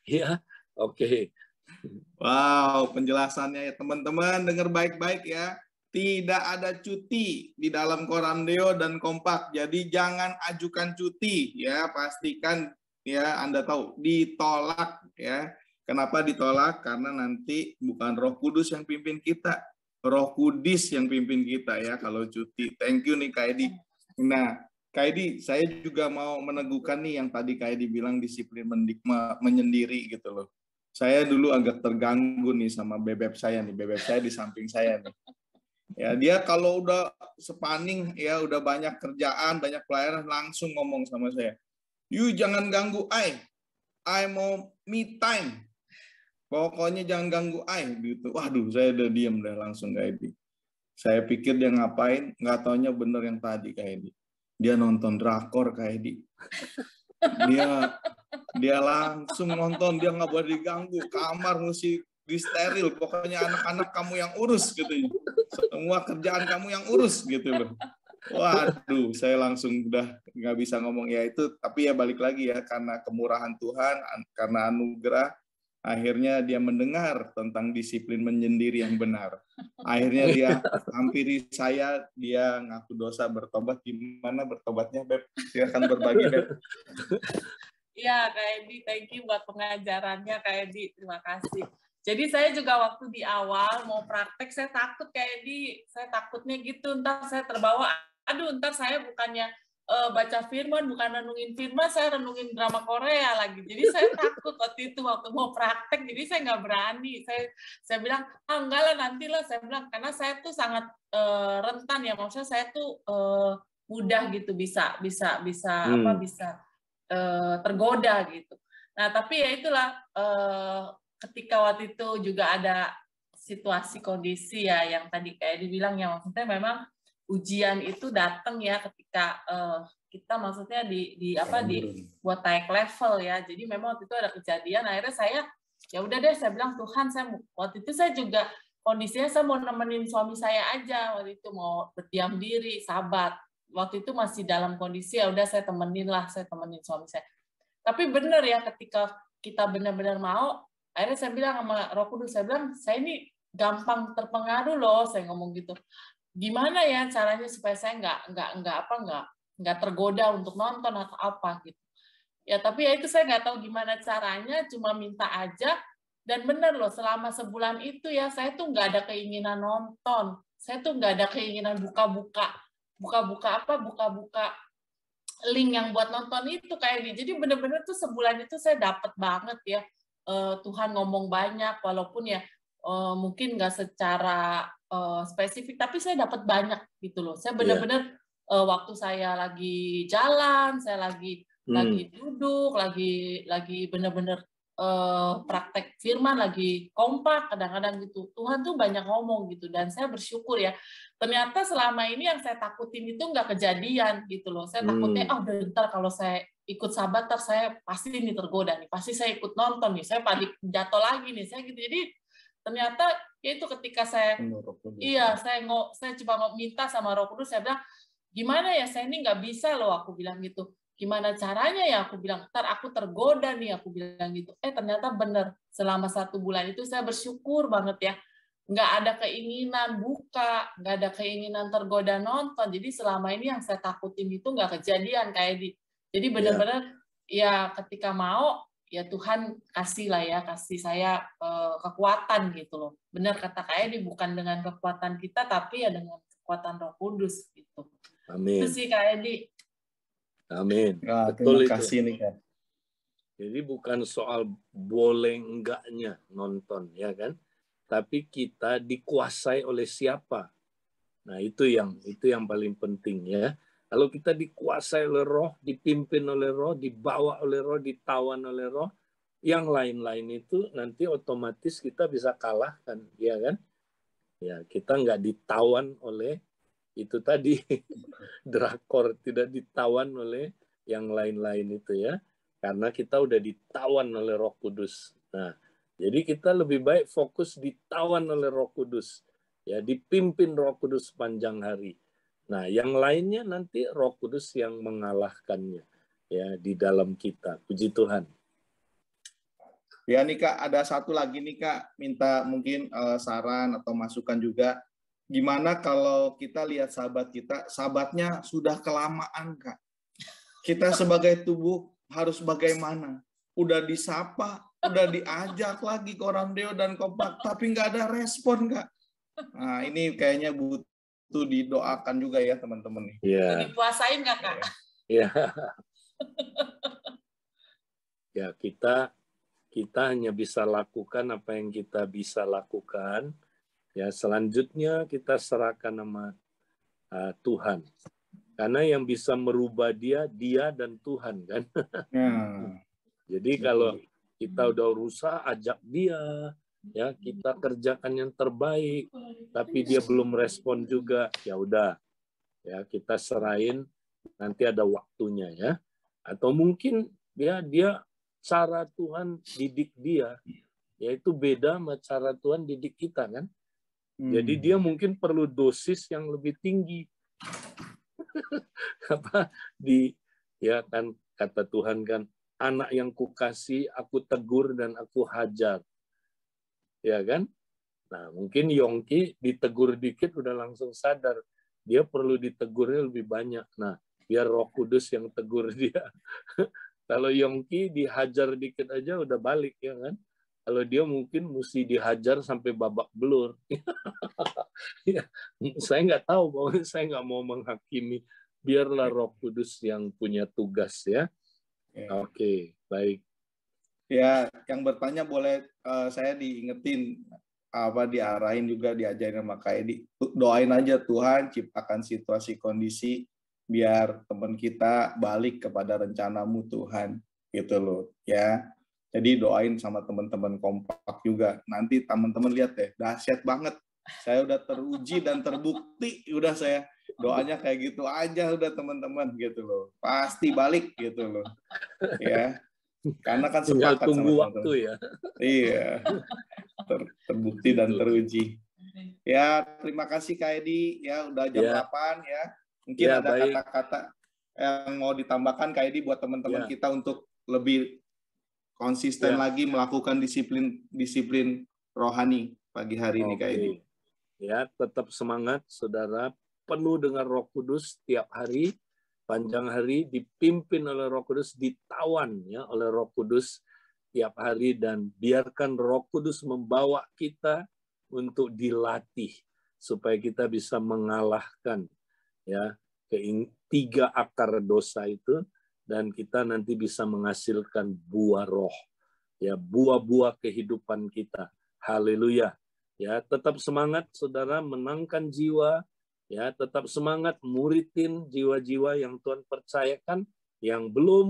Ya, oke. Wow, penjelasannya ya teman-teman, dengar baik-baik ya. tidak ada cuti di dalam Korandeo dan Kompak. Jadi jangan ajukan cuti ya, pastikan ya Anda tahu ditolak ya. Kenapa ditolak? Karena nanti bukan Roh Kudus yang pimpin kita, Roh Kudus yang pimpin kita ya kalau cuti. Thank you nih Kak Edi. Nah, Kak Edi, saya juga mau meneguhkan nih yang tadi Kak Edi bilang disiplin menyendiri gitu loh. Saya dulu agak terganggu nih sama bebek saya nih, bebek saya di samping saya nih. Ya, dia kalau udah sepaning ya udah banyak kerjaan, banyak pelayanan langsung ngomong sama saya. You jangan ganggu I mau me time. Pokoknya jangan ganggu I gitu. Waduh, saya udah diem dah langsung kayak Edi. Saya pikir dia ngapain, nggak taunya bener yang tadi kayak Edi. Dia nonton drakor kayak Edi. Dia langsung nonton, dia nggak boleh diganggu, kamar mesti di steril, pokoknya anak-anak kamu yang urus gitu, semua kerjaan kamu yang urus gitu loh. Waduh, saya langsung udah nggak bisa ngomong ya itu, tapi ya balik lagi ya karena kemurahan Tuhan, karena anugerah, akhirnya dia mendengar tentang disiplin menyendiri yang benar. Akhirnya dia hampiri saya, dia ngaku dosa, bertobat. Gimana bertobatnya, Beb? Silakan berbagi, Beb. Iya, Kak Edi, thank you buat pengajarannya, Kak Edi. Terima kasih. Jadi saya juga waktu di awal mau praktek, saya takut Kak Edi. Saya takutnya gitu, ntar saya terbawa, aduh ntar saya bukannya baca firman, bukan renungin firman, saya renungin drama Korea lagi. Jadi saya takut waktu itu, waktu mau praktek, jadi saya nggak berani. Saya bilang, enggak lah, nantilah. Saya bilang, karena saya tuh sangat rentan ya, maksudnya saya tuh mudah gitu, bisa tergoda gitu. Nah, tapi ya itulah ketika waktu itu juga ada situasi kondisi ya yang tadi kayak dibilang ya, maksudnya memang ujian itu datang ya ketika kita maksudnya buat naik level ya. Jadi memang waktu itu ada kejadian, akhirnya saya ya udah deh, saya bilang Tuhan, waktu itu saya juga kondisinya saya mau nemenin suami saya aja, waktu itu mau berdiam diri, sabat. Waktu itu masih dalam kondisi ya udah saya temenin suami saya. Tapi benar ya, ketika kita benar-benar mau, akhirnya saya bilang sama Roh Kudus, saya bilang, saya ini gampang terpengaruh loh, saya ngomong gitu. Gimana ya caranya supaya saya nggak tergoda untuk nonton atau apa gitu. Ya tapi ya itu saya nggak tahu gimana caranya, cuma minta aja. Dan benar loh, selama sebulan itu ya saya tuh nggak ada keinginan nonton, saya tuh nggak ada keinginan buka-buka link yang buat nonton itu kayak ini. Jadi benar-benar tuh sebulan itu saya dapat banget ya, Tuhan ngomong banyak, walaupun ya mungkin nggak secara spesifik, tapi saya dapat banyak gitu loh. Saya benar-benar waktu saya lagi jalan, saya lagi duduk, lagi benar-benar praktek firman, lagi kompak kadang-kadang gitu. Tuhan tuh banyak ngomong gitu, dan saya bersyukur ya. Ternyata selama ini yang saya takutin itu nggak kejadian gitu loh. Saya takutnya, bentar kalau saya ikut sabat, saya pasti ini tergoda nih, pasti saya ikut nonton nih, saya paling jatuh lagi nih, saya gitu. Jadi ternyata ya itu ketika saya coba minta sama Roh Kudus, saya bilang, gimana ya, saya ini nggak bisa loh, aku bilang gitu. Gimana caranya ya, aku bilang, ntar aku tergoda nih, aku bilang gitu. Ternyata bener, selama 1 bulan itu saya bersyukur banget ya. Nggak ada keinginan buka, nggak ada keinginan tergoda nonton. Jadi selama ini yang saya takutin itu nggak kejadian kayak jadi benar-benar ya ketika mau ya Tuhan kasih lah ya, kasih saya kekuatan gitu loh. Benar kata kayak bukan dengan kekuatan kita, tapi ya dengan kekuatan Roh Kudus gitu. Amin. Itu sih Kak Edi. Amin. Nah, betul terima kasih itu. nih Kak. Jadi bukan soal boleh enggaknya nonton ya kan, tapi kita dikuasai oleh siapa. Nah, itu yang paling penting ya. Kalau kita dikuasai oleh Roh, dipimpin oleh Roh, dibawa oleh Roh, ditawan oleh Roh, yang lain-lain itu nanti otomatis kita bisa kalahkan, ya kan? Ya, kita nggak ditawan oleh itu tadi drakor, tidak ditawan oleh yang lain-lain itu ya. Karena kita udah ditawan oleh Roh Kudus. Nah, jadi kita lebih baik fokus ditawan oleh Roh Kudus. Ya, dipimpin Roh Kudus sepanjang hari. Nah, yang lainnya nanti Roh Kudus yang mengalahkannya ya di dalam kita. Puji Tuhan. Ya nih Kak, ada satu lagi nih Kak, minta mungkin saran atau masukan juga. Gimana kalau kita lihat sahabat kita, sahabatnya sudah kelamaan, Kak. Kita sebagai tubuh harus bagaimana? Udah disapa, udah diajak lagi ke Orang Deo dan Kompak, tapi nggak ada respon, Kak. Nah, ini kayaknya butuh didoakan juga ya, teman-teman. Iya. Dipuasain nggak, Kak? Iya. Ya, kita hanya bisa lakukan apa yang kita bisa lakukan. Ya, selanjutnya kita serahkan nama Tuhan. Karena yang bisa merubah dia dan Tuhan, kan? Jadi kalau kita udah berusaha ajak dia, ya kita kerjakan yang terbaik, tapi dia belum respon juga, ya udah, ya kita serahin, nanti ada waktunya ya. Atau mungkin dia cara Tuhan didik dia, yaitu beda sama cara Tuhan didik kita, kan? Jadi dia mungkin perlu dosis yang lebih tinggi. Ya kan, kata Tuhan kan, anak yang kukasih aku tegur dan aku hajar. Ya kan? Nah, mungkin Yongki ditegur dikit udah langsung sadar. Dia perlu ditegurnya lebih banyak. Nah, biar Roh Kudus yang tegur dia. Kalau Yongki dihajar dikit aja udah balik, ya kan? Kalau dia mungkin mesti dihajar sampai babak belur. Ya, saya nggak tahu, pokoknya saya nggak mau menghakimi. Biarlah Roh Kudus yang punya tugas ya. Oke, baik. Ya, yang bertanya boleh saya diingetin, diarahin juga, diajarin sama Kak Edi. Doain aja Tuhan ciptakan situasi kondisi biar teman kita balik kepada rencanamu Tuhan, gitu loh ya. Jadi doain sama teman-teman Kompak juga. Nanti teman-teman lihat deh, dahsyat banget. Saya udah teruji dan terbukti, udah saya doanya kayak gitu aja udah teman-teman gitu loh. Pasti balik gitu loh. Ya. Karena kan sepakat tunggu sama waktu teman-teman. Ya. Iya. Terbukti dan teruji. Ya, terima kasih Kak Edi ya, udah jam 8 ya. Mungkin ada kata-kata yang mau ditambahkan Kak Edi buat teman-teman kita untuk lebih konsisten lagi melakukan disiplin rohani pagi hari ini Kak Edi. Ya, tetap semangat saudara, penuh dengan Roh Kudus tiap hari, panjang hari dipimpin oleh Roh Kudus, ditawan ya oleh Roh Kudus tiap hari, dan biarkan Roh Kudus membawa kita untuk dilatih supaya kita bisa mengalahkan ya 3 akar dosa itu, dan kita nanti bisa menghasilkan buah roh, ya buah-buah kehidupan kita. Haleluya. Ya, tetap semangat saudara, menangkan jiwa, ya tetap semangat muridin jiwa-jiwa yang Tuhan percayakan. Yang belum,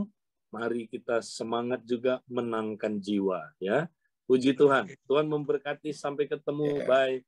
mari kita semangat juga menangkan jiwa, ya. Puji Tuhan. Tuhan memberkati, sampai ketemu. Bye.